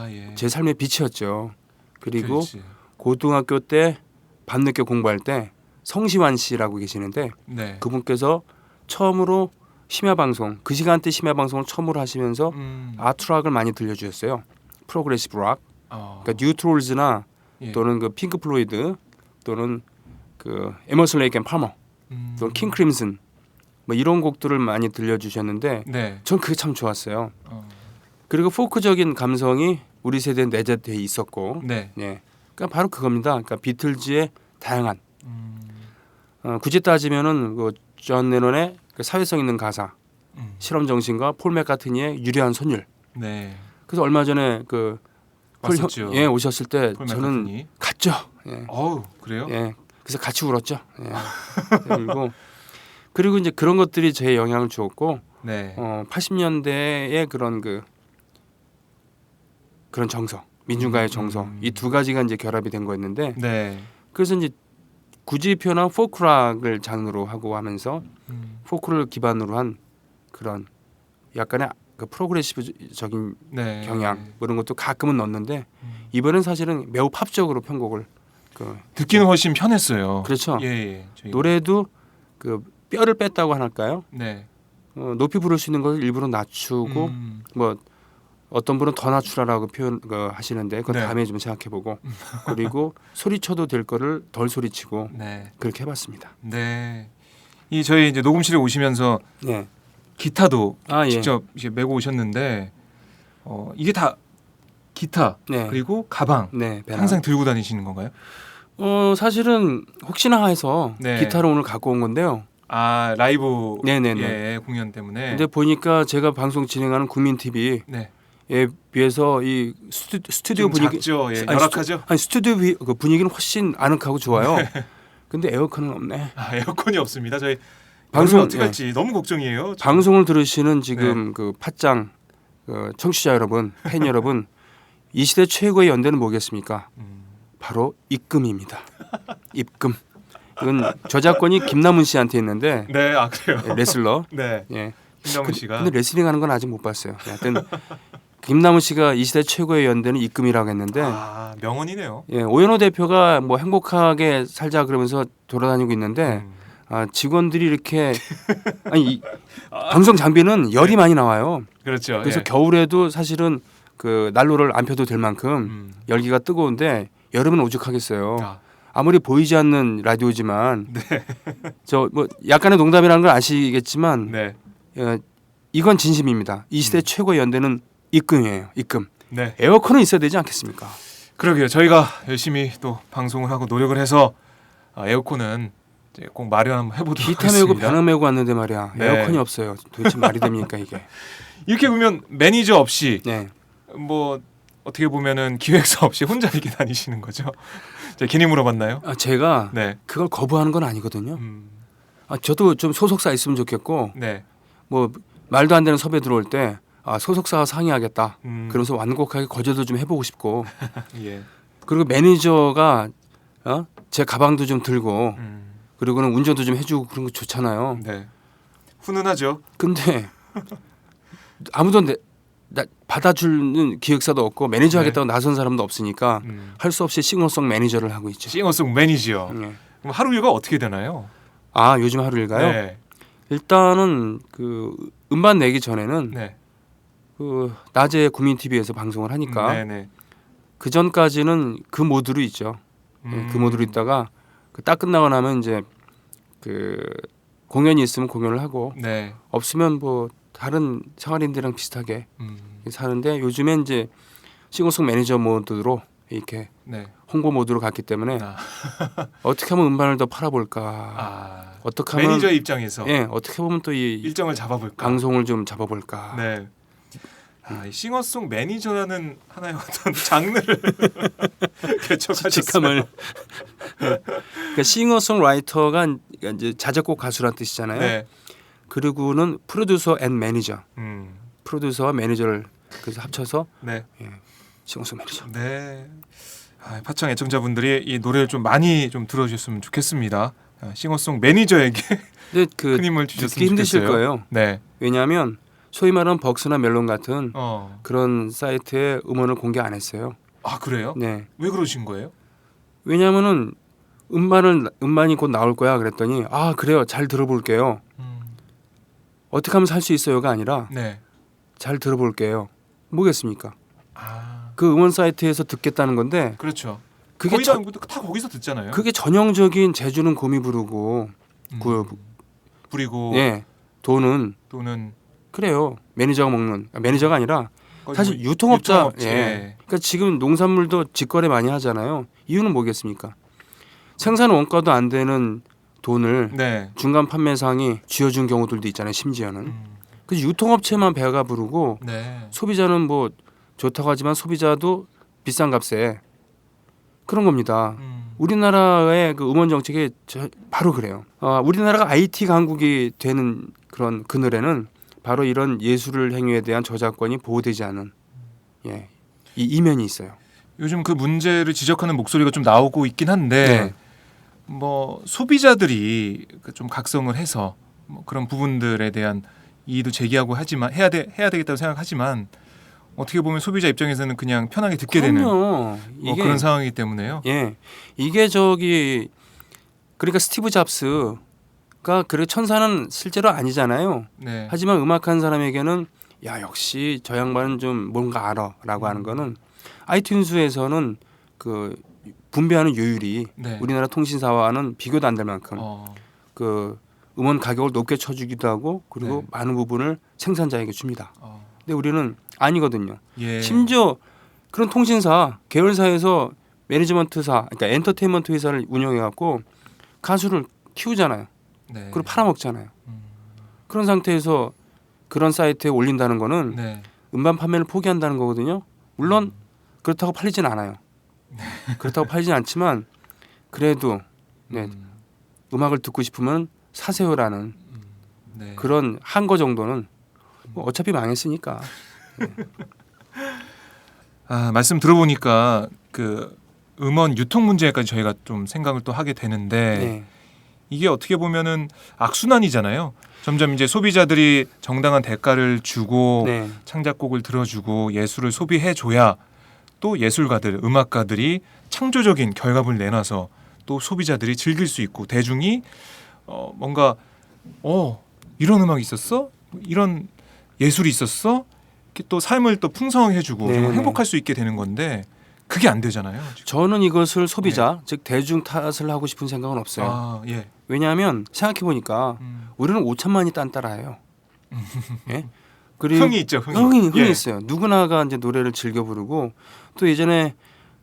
예. 제 삶의 빛이었죠. 그리고 비틀즈. 고등학교 때 밤늦게 공부할 때 성시환 씨라고 계시는데 네. 그분께서 처음으로 심야 방송, 그 시간대 심야 방송을 처음으로 하시면서 아트락을 많이 들려주셨어요. 프로그레시브 락, 그러니까 뉴트롤즈나 예. 또는 그 핑크 플로이드 또는 그 에머슨 레이크 앤 팔머, 또는 킹 크림슨 뭐 이런 곡들을 많이 들려주셨는데 네. 전 그게 참 좋았어요. 그리고 포크적인 감성이 우리 세대에 내재돼 있었고, 네. 그러니까 바로 그겁니다. 그러니까 비틀즈의 다양한 굳이 따지면은 그 존 레논의 그 사회성 있는 가사, 실험 정신과 폴 맥카트니의 유려한 선율. 네. 그래서 얼마 전에 그 왔었죠. 오셨을 때 폴 저는 맥카트니. 갔죠. 그래요? 그래서 같이 울었죠. 그리고 이제 그런 것들이 제 영향을 주었고 네. 80년대의 그런 정서, 민중가의 정서 이 두 가지가 이제 결합이 된 거였는데 네. 그래서 이제 굳이 표현한 포크락을 장르로 하고 하면서 포크를 기반으로 한 그런 약간의 그 프로그레시브적인 네. 경향 뭐 이런 것도 가끔은 넣었는데 이번엔 사실은 매우 팝적으로 편곡을 듣기는 훨씬 편했어요. 그렇죠. 예. 저희- 노래도 그 뼈를 뺐다고 할까요? 네. 높이 부를 수 있는 걸 일부러 낮추고 뭐 어떤 분은 더 낮추라라고 표현 하시는데 그건 네. 다음에 좀 생각해보고 그리고 소리쳐도 될 거를 덜 소리치고 네. 그렇게 해봤습니다. 네. 이 저희 이제 녹음실에 오시면서 네. 기타도 예. 직접 이제 메고 오셨는데 이게 다 기타 네. 그리고 가방 네. 배낭. 항상 들고 다니시는 건가요? 사실은 혹시나 해서 네. 기타를 오늘 갖고 온 건데요. 아 라이브 네네네. 예, 공연 때문에. 근데 보니까 제가 방송 진행하는 국민 TV에 네. 비해서 이 스튜디오 좀 분위기 작죠. 예, 아니, 열악하죠. 스튜디오 그 분위기는 훨씬 아늑하고 좋아요. 근데 에어컨은 없네. 아, 에어컨이 없습니다. 저희 방송 방송 어떻게 예. 할지 너무 걱정이에요. 방송을 들으시는 지금 네. 그 팟짱 청취자 여러분, 팬 여러분, 이 시대 최고의 연대는 뭐겠습니까? 바로 입금입니다. 입금. 이건 저작권이 김남훈 씨한테 있는데 네, 아 그래요. 레슬러. 네. 예. 김남훈 씨가. 근데 레슬링 하는 건 아직 못 봤어요. 하여튼 김남훈 씨가 이 시대 최고의 연대는 입금이라고 했는데 아 명언이네요. 예, 오연호 대표가 뭐 행복하게 살자 그러면서 돌아다니고 있는데 직원들이 이렇게 아니 방송 장비는 열이 많이 나와요. 그렇죠. 그래서 예. 겨울에도 사실은 그 난로를 안 펴도 될 만큼 열기가 뜨거운데 여름은 오죽하겠어요. 아, 아무리 보이지 않는 라디오지만 네. 저 뭐 약간의 농담이라는 걸 아시겠지만 네. 이건 진심입니다. 이 시대 최고의 연대는 입금이에요. 입금. 네. 에어컨은 있어야 되지 않겠습니까? 그러게요. 저희가 열심히 또 방송을 하고 노력을 해서 에어컨은 이제 꼭 마련 한번 해보도록 기타 하겠습니다. 메고 배낭 메고 왔는데 말이야. 네. 에어컨이 없어요. 도대체 말이 됩니까 이게? 이렇게 보면 매니저 없이 네. 뭐 어떻게 보면은 기획사 없이 혼자 이렇게 다니시는 거죠. 제가 괜히 물어봤나요? 제가 네. 그걸 거부하는 건 아니거든요. 저도 좀 소속사 있으면 좋겠고 네. 뭐 말도 안 되는 섭외 들어올 때 소속사와 상의하겠다. 그러면서 음. 완곡하게 거절도 좀 해보고 싶고 예. 그리고 매니저가 제 가방도 좀 들고 그리고는 운전도 좀 해주고 그런 거 좋잖아요. 네. 훈훈하죠. 근데 아무도 나 받아주는 기획사도 없고 매니저 네. 하겠다고 나선 사람도 없으니까 할 수 없이 싱어송 매니저를 하고 있죠. 싱어송 매니저. 네. 그럼 하루 일과 어떻게 되나요? 요즘 하루 일가요? 네. 일단은 그 음반 내기 전에는 네. 그 낮에 국민 TV에서 방송을 하니까 네네. 그 전까지는 그 모드로 있죠. 그 모드로 있다가 딱 끝나고 나면 이제 그 공연이 있으면 공연을 하고 네. 없으면 뭐 다른 생활인들이랑 비슷하게 음. 사는데 요즘엔 이제 싱어송 매니저 모드로 이렇게 네. 홍보 모드로 갔기 때문에 아. 어떻게 하면 음반을 더 팔아볼까? 아. 어떻게 하면 매니저 입장에서 어떻게 보면 또 이 일정을 잡아볼까? 방송을 좀 잡아볼까? 네. 이 싱어송 매니저라는 하나의 어떤 장르를 개척하셨어요. 직함을 그러니까 싱어송라이터가 이제 자작곡 가수란 뜻이잖아요. 네. 그리고는 프로듀서 앤 매니저, 음. 프로듀서와 매니저를 그래서 합쳐서 네. 싱어송 매니저. 네. 파청 애청자분들이 이 노래를 좀 많이 좀 들어주셨으면 좋겠습니다. 싱어송 매니저에게 근데 그 큰 힘을 듣기 주셨으면 힘드실 좋겠어요. 거예요. 네. 왜냐하면 소위 말하는 벅스나 멜론 같은 그런 사이트에 음원을 공개 안 했어요. 아 그래요? 네. 왜 그러신 거예요? 왜냐하면은 음반이 곧 나올 거야 그랬더니 그래요 잘 들어볼게요. 어떻게 하면 살 수 있어요가 아니라 네. 잘 들어볼게요. 뭐겠습니까? 아 그 음원 사이트에서 듣겠다는 건데 그렇죠. 그게 거의 다 거기서 듣잖아요. 그게 전형적인 제주는 곰이 부르고 부리고 돈은 또는 그래요 매니저가 먹는 매니저가 아니라 거의 사실 뭐 유통업자. 유통업체. 그러니까 지금 농산물도 직거래 많이 하잖아요. 이유는 뭐겠습니까? 생산 원가도 안 되는 돈을 네. 중간 판매상이 쥐어준 경우들도 있잖아요. 심지어는 그래서 유통업체만 배가 부르고 네. 소비자는 뭐 좋다고 하지만 소비자도 비싼 값에 그런 겁니다. 우리나라의 그 음원 정책이 바로 그래요. 우리나라가 IT 강국이 되는 그런 그늘에는 바로 이런 예술 행위에 대한 저작권이 보호되지 않은 이 이면이 있어요. 요즘 그 문제를 지적하는 목소리가 좀 나오고 있긴 한데 네. 뭐 소비자들이 좀 각성을 해서 뭐 그런 부분들에 대한 이의도 제기하고 하지만 해야 되겠다고 생각하지만 어떻게 보면 소비자 입장에서는 그냥 편하게 듣게 되는 그럼요. 뭐 그런 상황이기 때문에요. 예, 이게 그러니까 스티브 잡스가 그래 천사는 실제로 아니잖아요. 네. 하지만 음악하는 사람에게는 야 역시 저 양반은 좀 뭔가 알아라고 하는 거는 아이튠즈에서는 그 분배하는 요율이 네. 우리나라 통신사와는 비교도 안 될 만큼 그 음원 가격을 높게 쳐주기도 하고 그리고 네. 많은 부분을 생산자에게 줍니다. 어. 근데 우리는 아니거든요. 예. 심지어 그런 통신사 계열사에서 매니지먼트사 그러니까 엔터테인먼트 회사를 운영해 갖고 가수를 키우잖아요. 네. 그리고 팔아먹잖아요. 그런 상태에서 그런 사이트에 올린다는 거는 네. 음반 판매를 포기한다는 거거든요. 물론 그렇다고 팔리진 않아요. 그렇다고 팔리진 않지만 그래도 네, 음악을 듣고 싶으면 사세요라는 네. 그런 한 거 정도는 뭐 어차피 망했으니까. 말씀 들어보니까 그 음원 유통 문제까지 저희가 좀 생각을 또 하게 되는데 네. 이게 어떻게 보면은 악순환이잖아요. 점점 이제 소비자들이 정당한 대가를 주고 네. 창작곡을 들어주고 예술을 소비해 줘야 또 예술가들, 음악가들이 창조적인 결과물을 내놔서 또 소비자들이 즐길 수 있고 대중이 뭔가 이런 음악이 있었어? 이런 예술이 있었어? 이렇게 또 삶을 또 풍성하게 해주고 네, 정말 네. 행복할 수 있게 되는 건데 그게 안 되잖아요. 지금. 저는 이것을 소비자 즉 대중 탓을 하고 싶은 생각은 없어요. 예. 왜냐하면 생각해 보니까 우리는 5천만이 딴따라해요. 예? 그리고 흥이 있죠. 흥이. 흥이 예. 있어요. 누구나가 이제 노래를 즐겨 부르고 또 예전에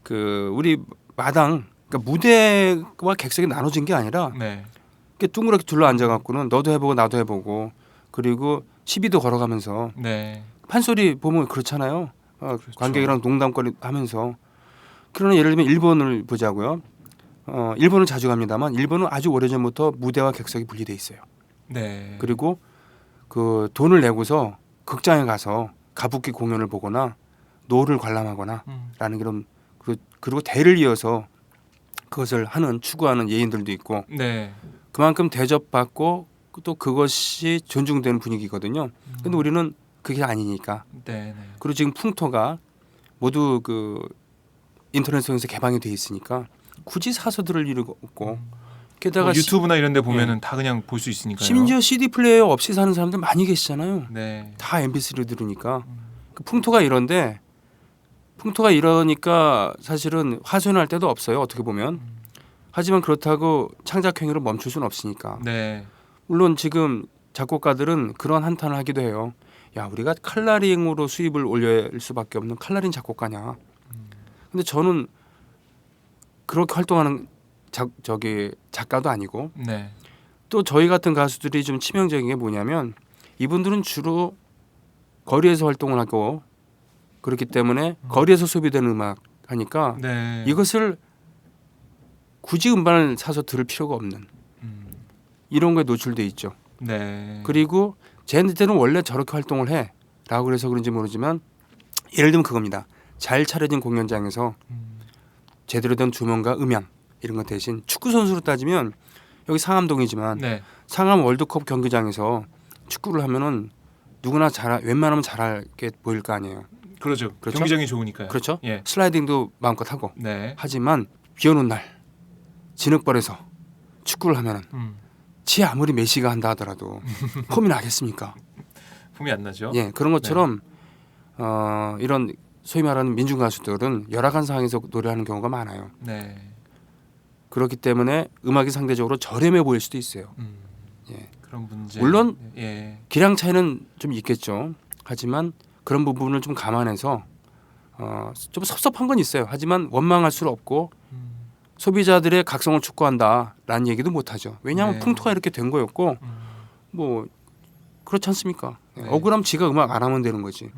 그 우리 마당 그러니까 무대와 객석이 나눠진 게 아니라 네. 이렇게 둥그렇게 둘러 앉아 갖고는 너도 해보고 나도 해보고 그리고 시비도 걸어가면서 네. 판소리 보면 그렇잖아요. 그렇죠. 관객이랑 농담거리 하면서 그러나 예를 들면 일본을 보자고요. 일본은 자주 갑니다만 일본은 아주 오래전부터 무대와 객석이 분리돼 있어요. 네. 그리고 그 돈을 내고서 극장에 가서 가부키 공연을 보거나 노를 관람하거나 라는 그런 그리고 대를 이어서 그것을 하는 추구하는 예인들도 있고 네. 그만큼 대접받고 또 그것이 존중되는 분위기거든요. 근데 우리는 그게 아니니까. 네. 네. 그리고 지금 풍토가 모두 그 인터넷 통해서 개방이 돼 있으니까 굳이 사서 들을 일이 없고 게다가 유튜브나 이런 데 보면은 다 그냥 볼 수 있으니까요. 심지어 CD 플레이어 없이 사는 사람들 많이 계시잖아요. 네. 다 MP3로 들으니까 그 풍토가 이러니까 사실은 하소연할 데도 없어요. 어떻게 보면. 하지만 그렇다고 창작 행위를 멈출 수는 없으니까. 네. 물론 지금 작곡가들은 그런 한탄을 하기도 해요. 야, 우리가 칼라링으로 수입을 올릴 수밖에 없는 칼라린 작곡가냐. 근데 저는 그렇게 활동하는 작가도 아니고 네. 또 저희 같은 가수들이 좀 치명적인 게 뭐냐면 이분들은 주로 거리에서 활동을 하고 그렇기 때문에 거리에서 소비되는 음악 하니까 네. 이것을 굳이 음반을 사서 들을 필요가 없는 이런 거에 노출돼 있죠. 네. 그리고 쟤네들은 원래 저렇게 활동을 해라고 그래서 그런지 모르지만 예를 들면 그겁니다. 잘 차려진 공연장에서 제대로 된 조명과 음향 이런 것 대신 축구 선수로 따지면 여기 상암동이지만 네. 상암 월드컵 경기장에서 축구를 하면은 누구나 웬만하면 잘하게 보일 거 아니에요. 그렇죠. 그렇죠? 경기장이 좋으니까요. 그렇죠? 예. 슬라이딩도 마음껏 하고 네. 하지만 비 오는 날 진흙벌에서 축구를 하면은 지 아무리 메시가 한다 하더라도 폼이 나겠습니까? 폼이 안 나죠. 예, 그런 것처럼 이런 소위 말하는 민중 가수들은 열악한 상황에서 노래하는 경우가 많아요. 네. 그렇기 때문에 음악이 상대적으로 저렴해 보일 수도 있어요. 예. 그런 문제. 물론 예. 기량 차이는 좀 있겠죠. 하지만 그런 부분을 좀 감안해서 좀 섭섭한 건 있어요. 하지만 원망할 수는 없고 소비자들의 각성을 촉구한다라는 얘기도 못하죠. 왜냐하면 네. 풍토가 이렇게 된 거였고 뭐 그렇지 않습니까? 네. 억울하면 지가 음악 안 하면 되는 거지.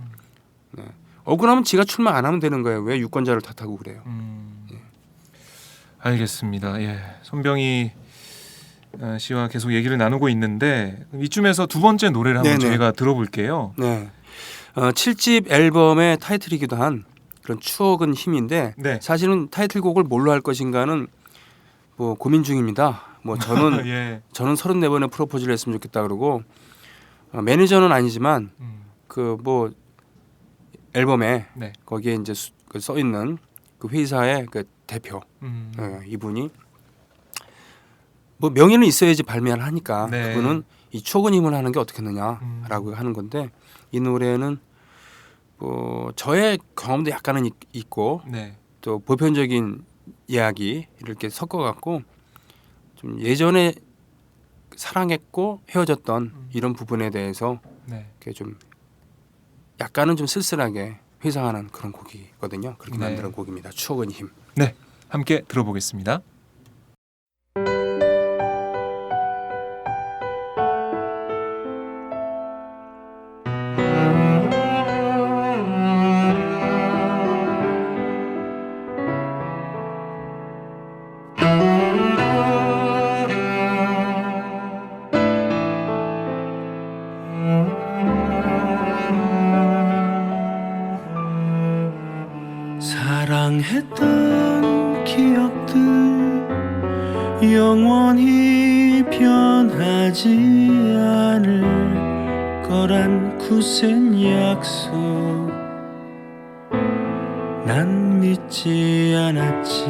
네. 억울하면 지가 출마 안 하면 되는 거예요. 왜 유권자를 탓하고 그래요? 알겠습니다. 예. 손병희 씨와 계속 얘기를 나누고 있는데 이쯤에서 두 번째 노래를 한번 네네. 저희가 들어볼게요. 네. 7집 앨범의 타이틀이기도 한 그런 추억은 힘인데 네. 사실은 타이틀곡을 뭘로 할 것인가는 뭐 고민 중입니다. 뭐 저는 예. 저는 34번의 프로포즈를 했으면 좋겠다 그러고 매니저는 아니지만 그 뭐 앨범에 네. 거기에 이제 써 있는 그 회사의 그 대표 이분이 뭐 명예는 있어야지 발매를 하니까 네. 그분은 이 추억은 힘을 하는 게 어떻겠느냐라고 하는 건데 이 노래는 뭐 저의 경험도 약간은 있고 네. 또 보편적인 이야기 이렇게 섞어갖고 좀 예전에 사랑했고 헤어졌던 이런 부분에 대해서 네. 이렇게 좀 약간은 좀 쓸쓸하게 회상하는 그런 곡이거든요. 그렇게 네. 만드는 곡입니다. 추억은 힘. 네. 함께 들어보겠습니다. 사랑했던 기억들 영원히 변하지 않을 거란 굳센 약속 난 믿지 않았지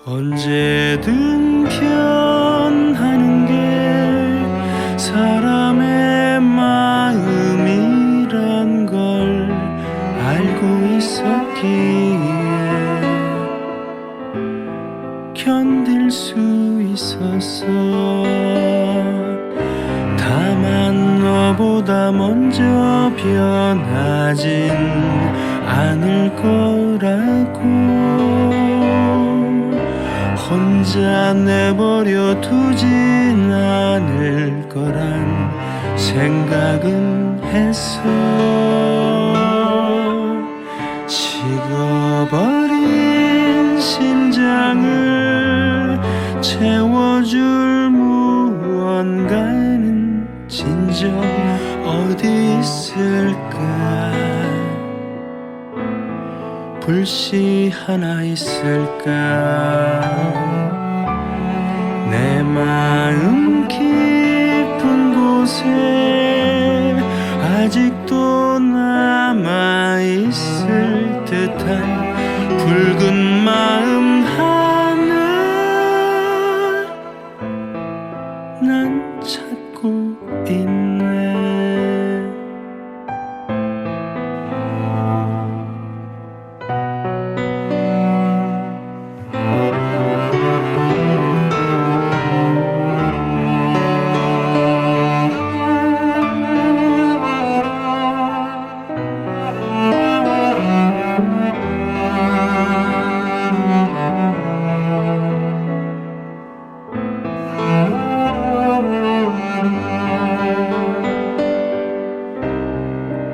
언제든 변하는 게 사람의 마음이란 걸 알고 있었기에 견딜 수 있었어 다만 너보다 먼저 변하진 않을 거라고 혼자 내버려 두진 않을 거란 생각은 했어 식어버린 심장을 채워줄 무언가는 진정 어디 있을까 불씨 하나 있을까 내 마음 깊은 곳에 아직도 남아있을 듯한 붉은 마음 하나 난 찾고 있네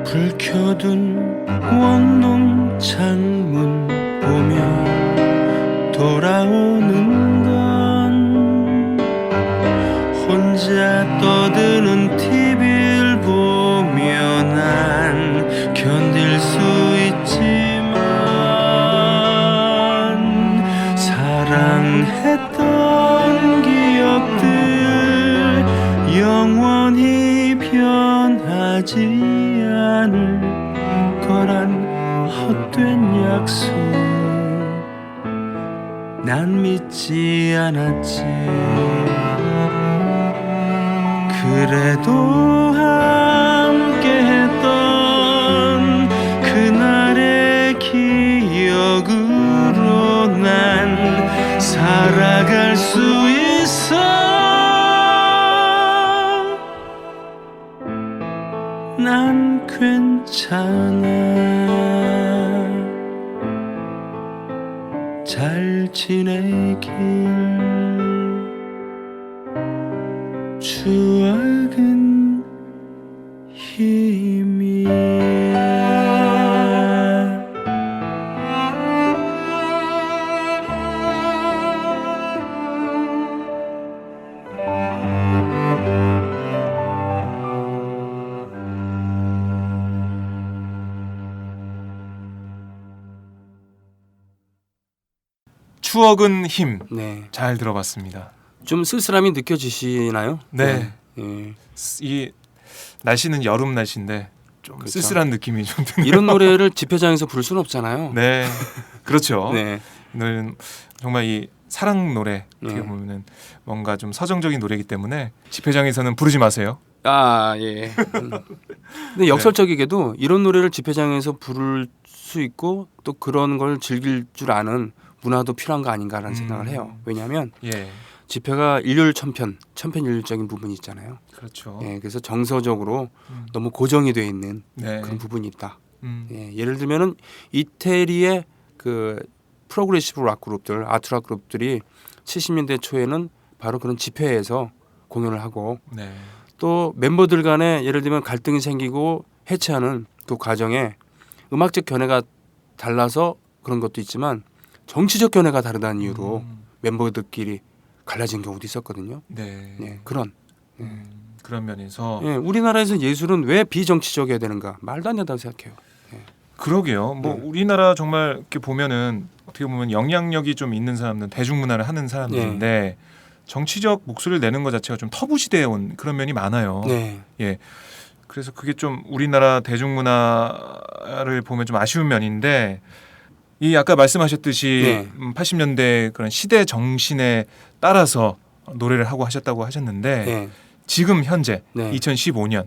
불 켜둔 원룸 창문 보며 돌아오는 건 혼자 떠드는 TV를 보며 난 견딜 수 있지만 사랑했던 기억들 영원히 변하지 않을 거란 헛된 약속 난 믿지 않았지 그래도 함께했던 그날의 기억으로 난 살아갈 수 있어 난 괜찮아 잘 지내길 추억은 힘이야 추억은 힘. 네. 잘 들어봤습니다. 좀 쓸쓸함이 느껴지시나요? 네. 예. 이 날씨는 여름 날씨인데 좀 그렇죠. 쓸쓸한 느낌이 좀 드네요. 이런 노래를 집회장에서 부를 수는 없잖아요. 네. 그렇죠. 네. 이 노래는 정말 이 사랑 노래 어떻게 네. 보면은 뭔가 좀 서정적인 노래이기 때문에 집회장에서는 부르지 마세요. 아 예. 근데 역설적이게도 이런 노래를 집회장에서 부를 수 있고 또 그런 걸 즐길 줄 아는 문화도 필요한 거 아닌가라는 생각을 해요. 왜냐하면 예. 집회가 일률 천편일률적인 부분이 있잖아요. 그렇죠. 예, 그래서 정서적으로 음. 너무 고정이 돼 있는 네. 그런 부분이 있다. 음. 예, 예를 들면은 이태리의 그 프로그레시브 락 그룹들, 아트락 그룹들이 70년대 초에는 바로 그런 집회에서 공연을 하고 네. 또 멤버들 간에 예를 들면 갈등이 생기고 해체하는 그 과정에 음악적 견해가 달라서 그런 것도 있지만 정치적 견해가 다르다는 이유로 멤버들끼리 갈라진 경우도 있었거든요. 네. 네, 그런 그런 면에서 예, 우리나라에서 예술은 왜 비정치적이어야 되는가 말도 안 된다고 생각해요. 그러게요. 뭐 우리나라 정말 이렇게 보면은 어떻게 보면 영향력이 좀 있는 사람들, 대중문화를 하는 사람들인데 정치적 목소리를 내는 것 자체가 좀 터부시되어 온 그런 면이 많아요. 네, 예. 그래서 그게 좀 우리나라 대중문화를 보면 좀 아쉬운 면인데 이 아까 말씀하셨듯이 네. 80년대 그런 시대 정신에 따라서 노래를 하고 하셨다고 하셨는데 네. 지금 현재 네. 2015년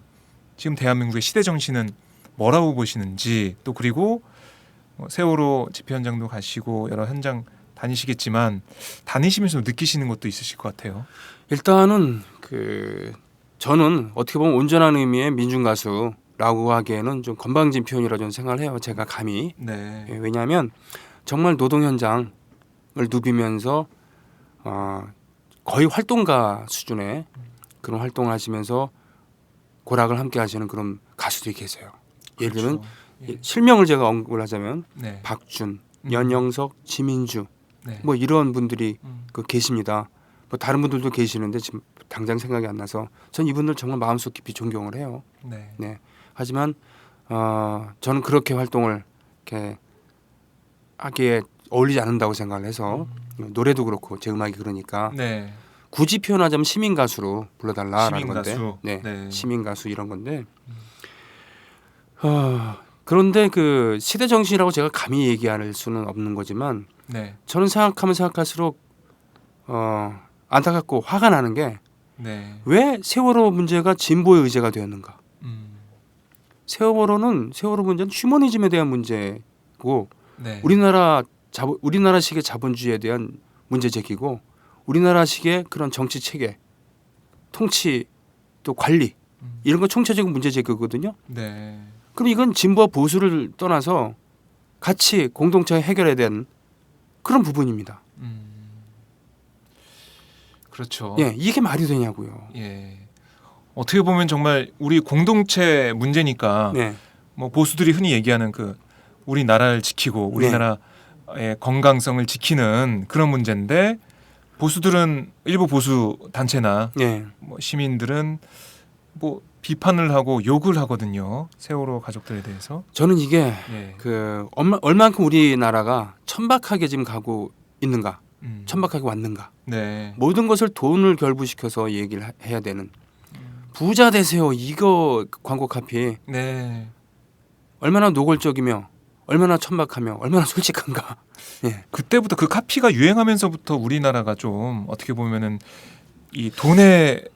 지금 대한민국의 시대 정신은 뭐라고 보시는지 또 그리고 세월호 집회 현장도 가시고 여러 현장 다니시겠지만 다니시면서 느끼시는 것도 있으실 것 같아요. 일단은 그 저는 어떻게 보면 온전한 의미의 민중 가수라고 하기에는 좀 건방진 표현이라 저는 생각을 해요. 제가 감히 네. 예, 왜냐하면 정말 노동 현장을 누비면서 거의 활동가 수준의 그런 활동을 하시면서 고락을 함께 하시는 그런 가수들이 계세요. 예를 들면 예. 실명을 제가 언급을 하자면 네. 박준, 연영석, 지민주 네. 뭐 이런 분들이 음. 계십니다. 뭐 다른 분들도 계시는데 지금 당장 생각이 안 나서 전 이분들 정말 마음속 깊이 존경을 해요. 네. 네. 하지만 저는 그렇게 활동을 이렇게 하기에 어울리지 않는다고 생각을 해서 노래도 그렇고 제 음악이 그러니까 네. 굳이 표현하자면 시민 가수로 불러달라라는 시민 건데, 가수. 네, 네. 시민 가수 이런 건데. 그런데 그 시대 정신이라고 제가 감히 얘기할 수는 없는 거지만 네. 저는 생각하면 생각할수록 안타깝고 화가 나는 게 네. 왜 세월호 문제가 진보의 의제가 되었는가? 세월호 문제는 휴머니즘에 대한 문제고 네. 우리나라식의 자본주의에 대한 문제 제기고 우리나라식의 그런 정치 체계, 통치 또 관리 이런 거 총체적인 문제 제기거든요. 네. 그럼 이건 진보와 보수를 떠나서 같이 공동체 해결해야 되는 그런 부분입니다. 그렇죠. 예, 이게 말이 되냐고요. 예. 어떻게 보면 정말 우리 공동체 문제니까 네, 뭐 보수들이 흔히 얘기하는 그 우리나라를 지키고 우리나라의 건강성을 지키는 그런 문제인데 보수들은 일부 보수 단체나 네, 뭐 시민들은 뭐 비판을 하고 욕을 하거든요. 세월호 가족들에 대해서. 저는 이게 예. 그 얼만큼 우리나라가 천박하게 지금 가고 있는가, 천박하게 왔는가. 네. 모든 것을 돈을 결부시켜서 얘기를 해야 되는 부자 되세요. 이거 광고 카피 네. 얼마나 노골적이며 얼마나 천박하며 얼마나 솔직한가. 예. 그때부터 그 카피가 유행하면서부터 우리나라가 좀 어떻게 보면은 이 돈을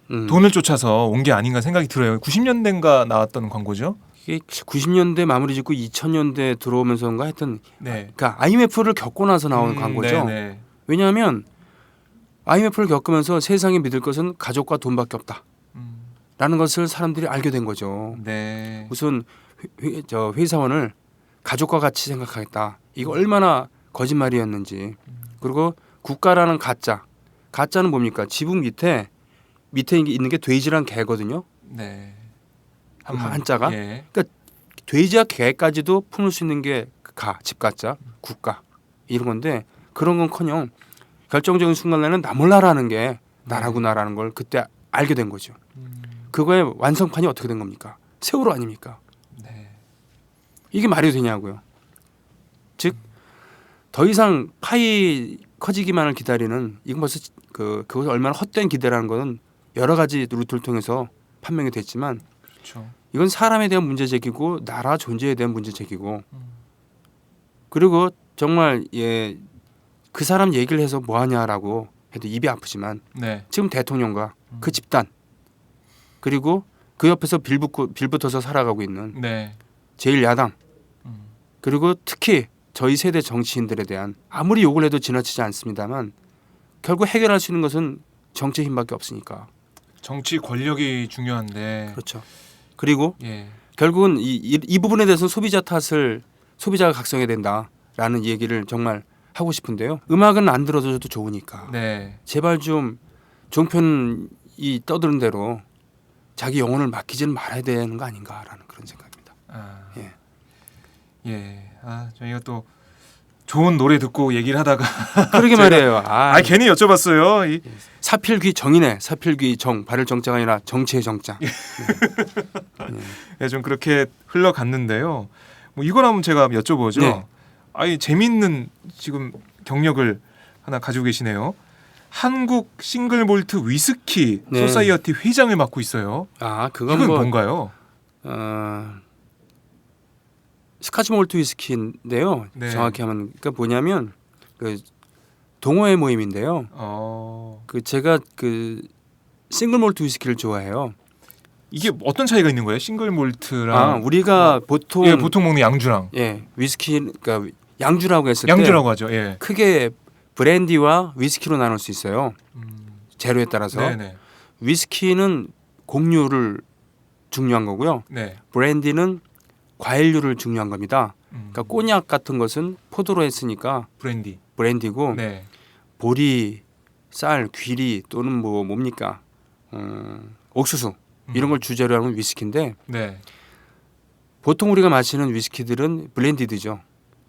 쫓아서 온 게 아닌가 생각이 들어요. 90년대인가 나왔던 광고죠. 이게 90년대 마무리 짓고 2000년대 들어오면서인가 하여튼 네. 그러니까 IMF를 겪고 나서 나온 광고죠. 네네. 왜냐하면 IMF를 겪으면서 세상에 믿을 것은 가족과 돈밖에 없다. 라는 것을 사람들이 알게 된 거죠. 네. 무슨 회사원을 가족과 같이 생각하겠다. 이거 얼마나 거짓말이었는지. 그리고 국가라는 가짜는 뭡니까? 지붕 밑에 있는 게 돼지랑 개거든요. 네. 한자가. 예. 돼지와 개까지도 품을 수 있는 게 집가짜, 국가 이런 건데 그런 건커녕 결정적인 순간에는 나 몰라라는 게 나라구나라는 걸 그때 알게 된 거죠. 그거의 완성판이 어떻게 된 겁니까? 세월호 아닙니까? 네. 이게 말이 되냐고요. 즉 더 이상 파이 커지기만을 기다리는 이건 벌써 그것이 얼마나 헛된 기대라는 거는 여러 가지 루트를 통해서 판명이 됐지만 그렇죠. 이건 사람에 대한 문제 제기고 나라 존재에 대한 문제 제기고 그리고 정말 그 사람 얘기를 해서 뭐 하냐라고 해도 입이 아프지만 네. 지금 대통령과 그 집단 그리고 그 옆에서 빌붙어서 살아가고 있는 네. 제1야당 음. 그리고 특히 저희 세대 정치인들에 대한 아무리 욕을 해도 지나치지 않습니다만 결국 해결할 수 있는 것은 정치의 힘밖에 없으니까. 정치 권력이 중요한데. 그렇죠. 그리고 예. 결국은 이 부분에 대해서 소비자 탓을 소비자가 각성해야 된다라는 얘기를 정말 하고 싶은데요. 음악은 안 들어줘도 좋으니까 네. 제발 좀 종편이 떠드는 대로 자기 영혼을 맡기지는 말아야 되는 거 아닌가라는 그런 생각입니다. 아. 예. 예. 아, 저희가 또 좋은 노래 듣고 얘기를 하다가 그러게 말이에요. 괜히 여쭤봤어요. 이 사필귀 정이네. 사필귀 정 발을 정자가 아니라 정치의 정자. 네, 좀 그렇게 흘러갔는데요. 뭐 이걸 한번 제가 여쭤보죠. 네. 아니 재밌는 지금 경력을 하나 가지고 계시네요. 한국 싱글 몰트 위스키 네. 소사이어티 회장을 맡고 있어요. 그건 이건 뭐 뭔가요? 스카치 몰트 위스키인데요. 네. 정확히 하면 그러니까 뭐냐면 그 동호회 모임인데요. 제가 싱글 몰트 위스키를 좋아해요. 이게 어떤 차이가 있는 거예요? 싱글 몰트랑 우리가 보통 보통 먹는 양주랑 위스키 그러니까 양주라고 했을 양주라고 하죠. 예. 때 크게 브랜디와 위스키로 나눌 수 있어요. 재료에 따라서 네네. 위스키는 곡류를 중요한 거고요. 네. 브랜디는 과일류를 중요한 겁니다. 음. 그러니까 꼬냑 같은 것은 포도로 했으니까 브랜디. 브랜디고 네. 보리, 쌀, 귀리 또는 뭡니까 옥수수 이런 걸 주재료 하는 위스키인데 네. 보통 우리가 마시는 위스키들은 블렌디드죠.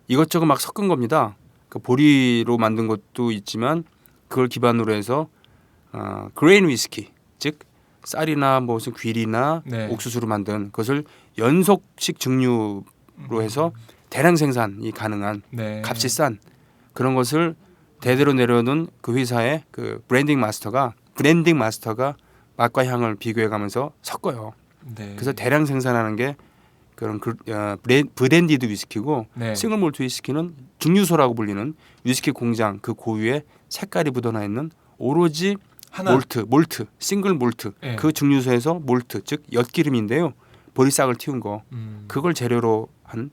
이것저것 막 섞은 겁니다. 그러니까 보리로 만든 것도 있지만 그걸 기반으로 해서 그레인 위스키 즉 쌀이나 무슨 귀리나 네. 옥수수로 만든 것을 연속식 증류로 해서 대량 생산이 가능한 네. 값이 싼 그런 것을 대대로 내려오는 그 회사의 그 브랜딩 마스터가 맛과 향을 비교해가면서 섞어요. 네. 그래서 대량 생산하는 게 그런 브랜디드 위스키고 네. 싱글 몰트 위스키는 증류소라고 불리는 위스키 공장 그 고유의 색깔이 묻어나 있는 오로지 하나. 몰트 싱글 몰트 네. 그 증류소에서 몰트 즉 엿기름인데요. 보리싹을 틔운 거 그걸 재료로 한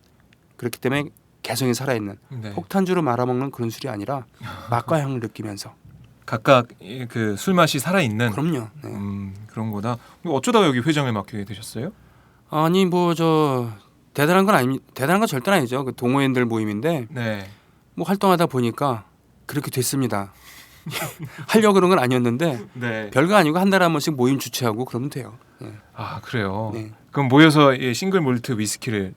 그렇기 때문에 개성이 살아있는 네. 폭탄주로 말아먹는 그런 술이 아니라 맛과 향을 느끼면서 각각 그 술 맛이 살아 있는 그럼요. 네. 그런 거다. 어쩌다가 여기 회장을 맡게 되셨어요? 아니 대단한 건 절대 아니죠. 그 동호인들 모임인데 네. 뭐 활동하다 보니까 그렇게 됐습니다. 하려고 그런 건 아니었는데 네. 별거 아니고 한 달에 한 번씩 모임 주최하고 그러면 돼요. 네. 아 그래요. 네. 그럼 모여서 이 싱글 몰트 위스키를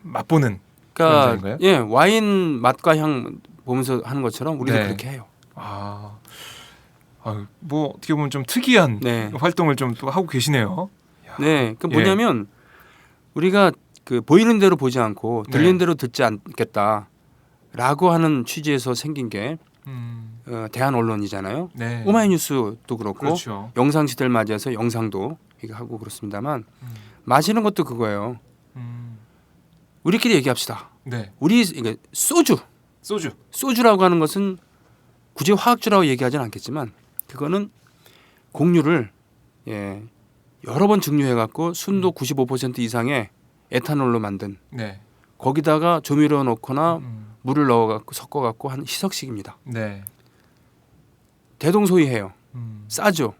맛보는 그런 그러니까 자리인가요? 예 와인 맛과 향 보면서 하는 것처럼 우리도 네. 그렇게 해요. 뭐 어떻게 보면 좀 특이한 네. 활동을 좀 또 하고 계시네요. 네, 그 뭐냐면 우리가 그 보이는 대로 보지 않고 들리는 네. 대로 듣지 않겠다라고 하는 취지에서 생긴 게 대한 언론이잖아요. 네. 오마이뉴스도 그렇고 그렇죠. 영상 시대를 맞이해서 영상도 이거 하고 그렇습니다만 마시는 것도 그거예요. 우리끼리 얘기합시다. 네. 이게 소주라고 하는 것은 굳이 화학주라고 얘기하지는 않겠지만 그거는 곡류를 여러 번 증류해갖고 순도 95% 이상의 에탄올로 만든 네. 거기다가 조미료 넣거나 물을 넣어갖고 섞어갖고 한 희석식입니다. 네. 대동소이해요. 싸죠.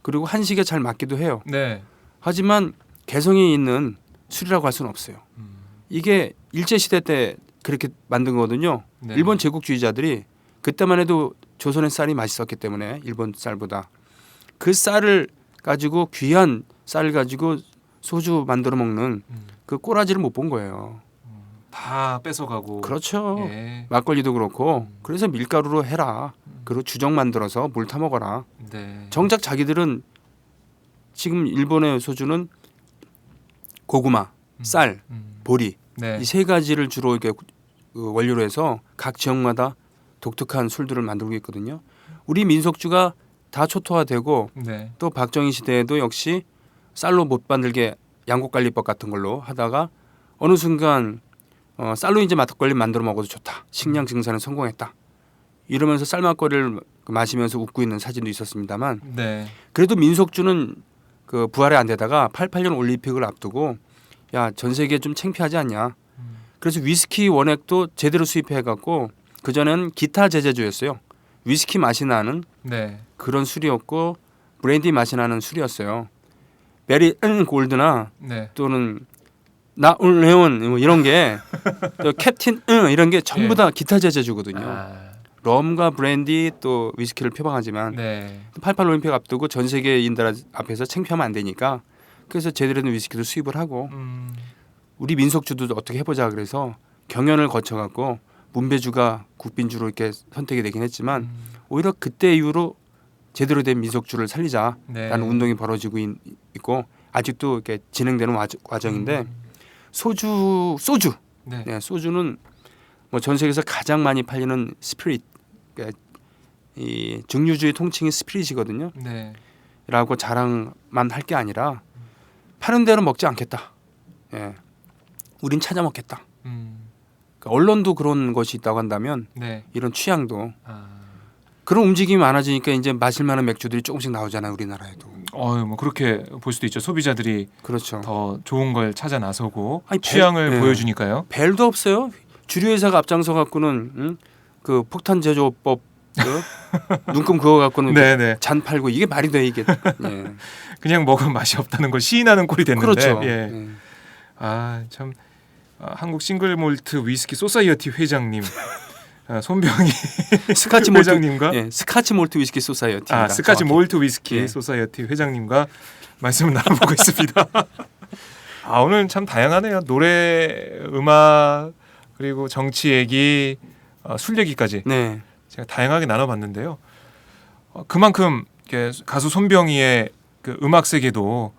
그리고 한식에 잘 맞기도 해요. 네. 하지만 개성이 있는 술이라고 할 수는 없어요. 이게 일제시대 때 그렇게 만든 거거든요. 네. 일본 제국주의자들이 그때만 해도 조선의 쌀이 맛있었기 때문에 일본 쌀보다 그 쌀을 가지고 귀한 쌀을 가지고 소주 만들어 먹는 그 꼬라지를 못 본 거예요. 다 뺏어가고. 그렇죠. 예. 막걸리도 그렇고 그래서 밀가루로 해라. 그리고 주정 만들어서 물 타 먹어라. 네. 정작 자기들은 지금 일본의 소주는 고구마, 쌀, 보리 네. 이 세 가지를 주로 이렇게 원료로 해서 각 지역마다 독특한 술들을 만들고 있거든요. 우리 민속주가 다 초토화되고 네. 또 박정희 시대에도 역시 쌀로 못 만들게 양곡관리법 같은 걸로 하다가 어느 순간 쌀로 이제 막걸리 만들어 먹어도 좋다. 식량 증산에 성공했다. 이러면서 쌀막걸리를 마시면서 웃고 있는 사진도 있었습니다만 네. 그래도 민속주는 그 부활이 안 되다가 88년 올림픽을 앞두고 야, 전 세계에 좀 창피하지 않냐. 그래서 위스키 원액도 제대로 수입해 갖고 그전에는 기타 제제주였어요. 위스키 맛이 나는 네. 그런 술이었고 브랜디 맛이 나는 술이었어요. 베리 골드나 네. 또는 나올레온 뭐 이런 게 또 캡틴 이런 게 전부 예. 다 기타 제제주거든요. 아, 럼과 브랜디 또 위스키를 표방하지만 네. 88 올림픽 앞두고 전 세계인들 앞에서 창피하면 안 되니까 그래서 제대로 된 위스키도 수입을 하고 우리 민속주도 어떻게 해보자 그래서 경연을 거쳐 갖고 문배주가 국빈주로 이렇게 선택이 되긴 했지만 오히려 그때 이후로 제대로 된 민속주를 살리자라는 네. 운동이 벌어지고 있고 아직도 이렇게 진행되는 과정인데 소주 네. 네, 소주는 뭐 전 세계에서 가장 많이 팔리는 스피릿 그러니까 이 증류주의 통칭이 스피릿이거든요. 네. 라고 자랑만 할 게 아니라 파는 대로 먹지 않겠다. 예, 우린 찾아 먹겠다. 그러니까 언론도 그런 것이 있다고 한다면 네. 이런 취향도 아. 그런 움직임이 많아지니까 이제 마실 만한 맥주들이 조금씩 나오잖아요, 우리나라에도. 뭐 그렇게 볼 수도 있죠. 소비자들이 그렇죠. 더 좋은 걸 찾아 나서고 아니, 취향을 네. 보여주니까요. 벨도 없어요. 주류 회사가 앞장서 갖고는 그 폭탄 제조법 눈금 그거 갖고는 네네. 잔 팔고 이게 말이 돼 이게. 예. 그냥 먹으면 맛이 없다는 걸 시인하는 꼴이 됐는데. 그렇죠. 예. 예. 아 참. 한국 싱글몰트 위스키 소사이어티 회장님 손병희 스카치 몰트 회장님과 예, 스카치 몰트 위스키 소사이어티입니다. 스카치 정확히. 몰트 위스키 예. 소사이어티 회장님과 말씀을 나눠보고 있습니다. 오늘 참 다양하네요. 노래, 음악 그리고 정치 얘기, 술 얘기까지 네. 제가 다양하게 나눠봤는데요. 그만큼 이렇게 가수 손병희의 그 음악 세계도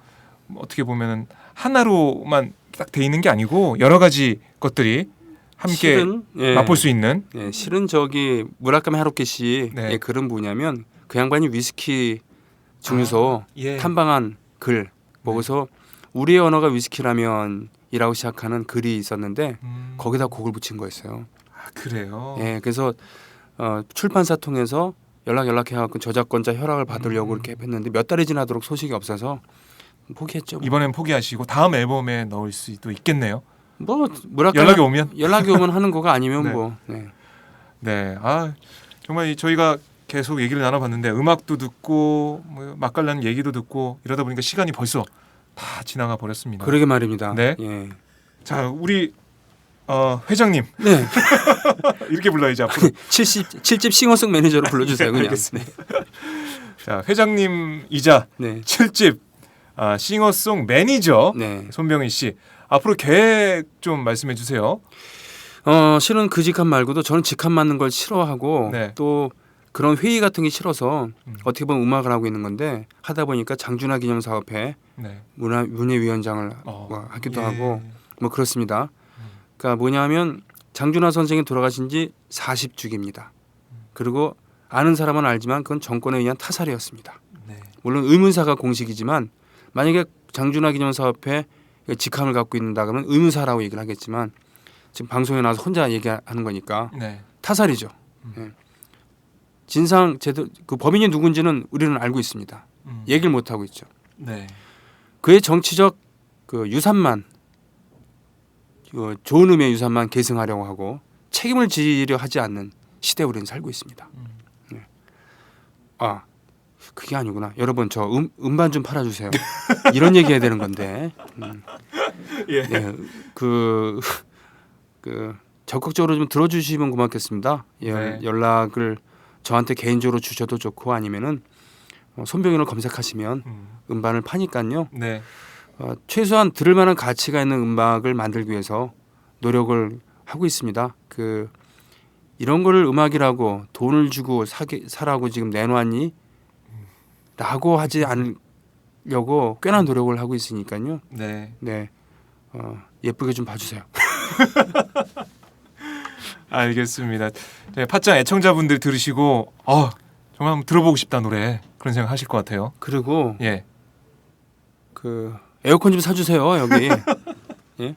어떻게 보면은 하나로만 딱 돼 있는 게 아니고 여러 가지 것들이 함께 실은, 예. 맛볼 수 있는. 예, 실은 저기 무라카미 하루키 씨의 네. 글은 뭐냐면 그 양반이 위스키 증류소 예. 탐방한 글 보고서 우리의 언어가 위스키라면이라고 시작하는 글이 있었는데 거기다 곡을 붙인 거였어요. 그래요. 예, 그래서 출판사 통해서 연락해갖고 저작권자 허락을 받으려고 이렇게 했는데 몇 달이 지나도록 소식이 없어서 포기했죠. 뭐. 이번엔 포기하시고 다음 앨범에 넣을 수도 있겠네요. 뭐 무라카미 연락이 오면 하는 거가 아니면 네. 뭐. 네. 네, 정말 저희가 계속 얘기를 나눠봤는데 음악도 듣고 뭐 맛깔나는 얘기도 듣고 이러다 보니까 시간이 벌써 다 지나가 버렸습니다. 그러게 말입니다. 네. 예. 자, 우리 회장님 네. 이렇게 불러야지 앞으로. 7집 싱어송 매니저로 불러주세요. 그냥. 알겠습니다. 자, 회장님이자 네. 7집 싱어송 매니저 네. 손병희 씨 앞으로 계획 좀 말씀해 주세요. 실은 그 직함 말고도 저는 직함 맞는 걸 싫어하고 네. 또 그런 회의 같은 게 싫어서 어떻게 보면 음악을 하고 있는 건데 하다 보니까 장준하 기념사업회 네. 문예위원장을 하기도 하고 뭐 그렇습니다. 그러니까 뭐냐면 장준하 선생이 돌아가신 지 40주기입니다. 그리고 아는 사람은 알지만 그건 정권에 의한 타살이었습니다. 네. 물론 의문사가 공식이지만 만약에 장준하 기념사업회 직함을 갖고 있는다 그러면 의문사라고 얘기를 하겠지만 지금 방송에 나와서 혼자 얘기하는 거니까 네. 타살이죠. 예. 진상 제도 그 범인이 누군지는 우리는 알고 있습니다. 얘기를 못 하고 있죠. 네. 그의 정치적 그 유산만 좋은 의미의 유산만 계승하려고 하고 책임을 지려 하지 않는 시대에 우리는 살고 있습니다. 네. 그게 아니구나. 여러분 저 음반 좀 팔아주세요. 이런 얘기해야 되는 건데. 예. 네, 그 적극적으로 좀 들어주시면 고맙겠습니다. 예, 네. 연락을 저한테 개인적으로 주셔도 좋고 아니면은 손병희를 검색하시면 음반을 파니까요. 네. 최소한 들을 만한 가치가 있는 음악을 만들기 위해서 노력을 하고 있습니다. 이런 거를 음악이라고 돈을 주고 사라고 지금 내놓았니? 라고 하지 않으려고 꽤나 노력을 하고 있으니까요. 네. 네, 예쁘게 좀 봐주세요. 알겠습니다. 네, 팟짱 애청자분들 들으시고 정말 한번 들어보고 싶다 노래 그런 생각 하실 것 같아요. 그리고 예. 그 에어컨 좀 사주세요 여기. 예?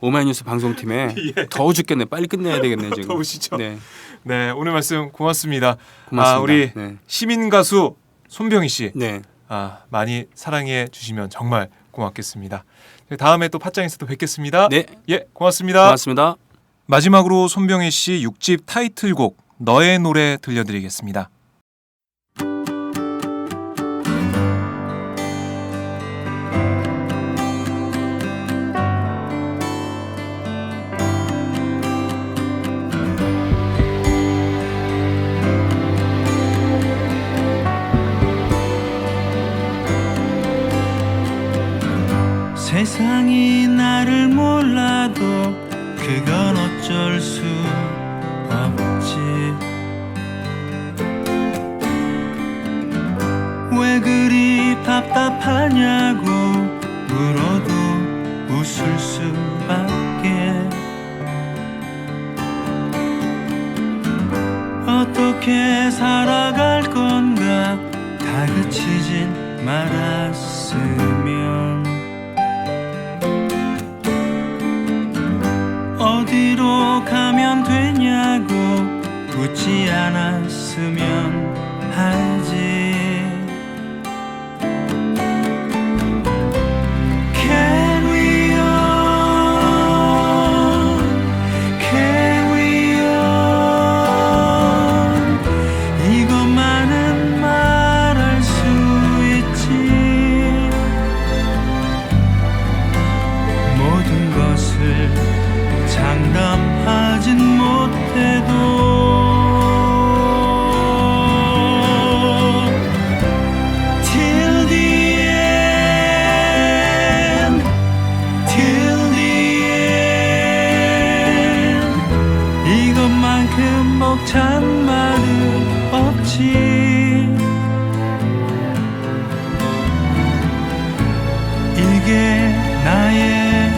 오마이뉴스 방송팀에 더워 죽겠네. 빨리 끝내야 되겠네 지금. 더우시죠? 네, 네, 오늘 말씀 고맙습니다. 고맙습니다. 우리 네. 시민 가수 손병희 씨. 네. 많이 사랑해 주시면 정말 고맙겠습니다. 다음에 또 팟짱에서 또 뵙겠습니다. 네. 예, 고맙습니다. 고맙습니다. 마지막으로 손병희 씨 6집 타이틀곡 너의 노래 들려드리겠습니다. 세상이 나를 몰라도 그건 어쩔 수 없지. 왜 그리 답답하냐고 물어도 웃을 수밖에. 어떻게 살아갈 건가 다그치진 말았으면. 어디로 가면 되냐고 묻지 않았으면 하지. Carry on, carry on. 이것만은 말할 수 있지. 모든 것을 장담하진 못해도 Till the end, till the end. 이것만큼 벅찬 말은 없지. 이게 나의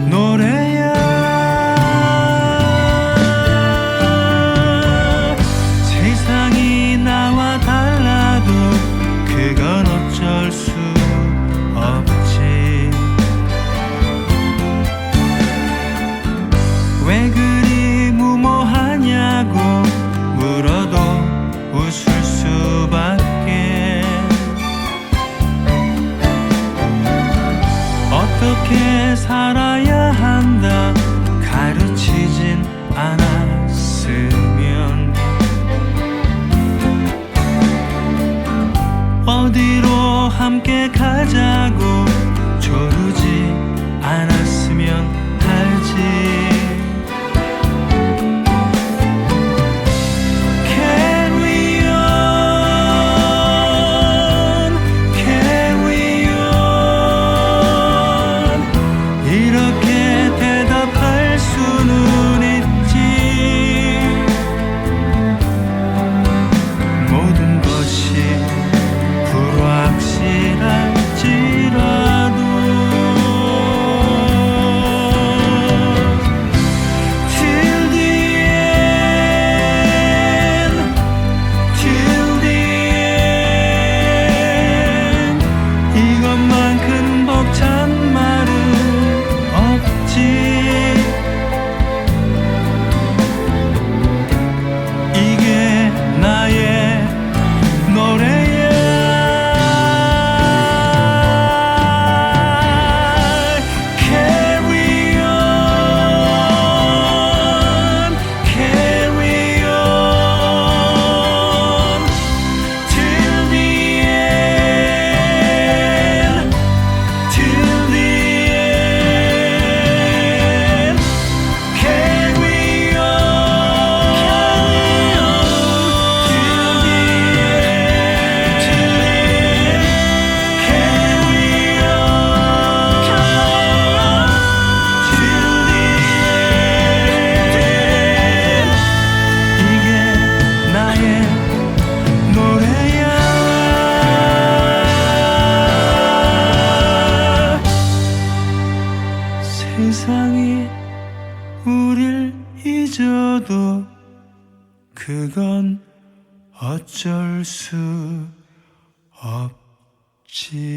노래야. 세상이 나와 달라도 그건 어쩔 수 없지. 왜 그리 무모하냐고 물어도 웃을 수밖에. 어떻게 살아야 한다 가르치진 않았으면. 어디로 함께 가자고 조르지 않았으면 하지. Carry on, carry on. 이렇게 대답할 수는 있지. 모든 것이 불확실할지라도 Till the end, till the end. 이것만큼 벅찬 말은 없지. 이게 나의 노래야. Carry on, carry on. Till the end, till the end. Carry on, till the end, till the end. Carry on, till the end. 이게 나의 노래야. 세상이 우릴 잊어도 그건 어쩔 수 없지.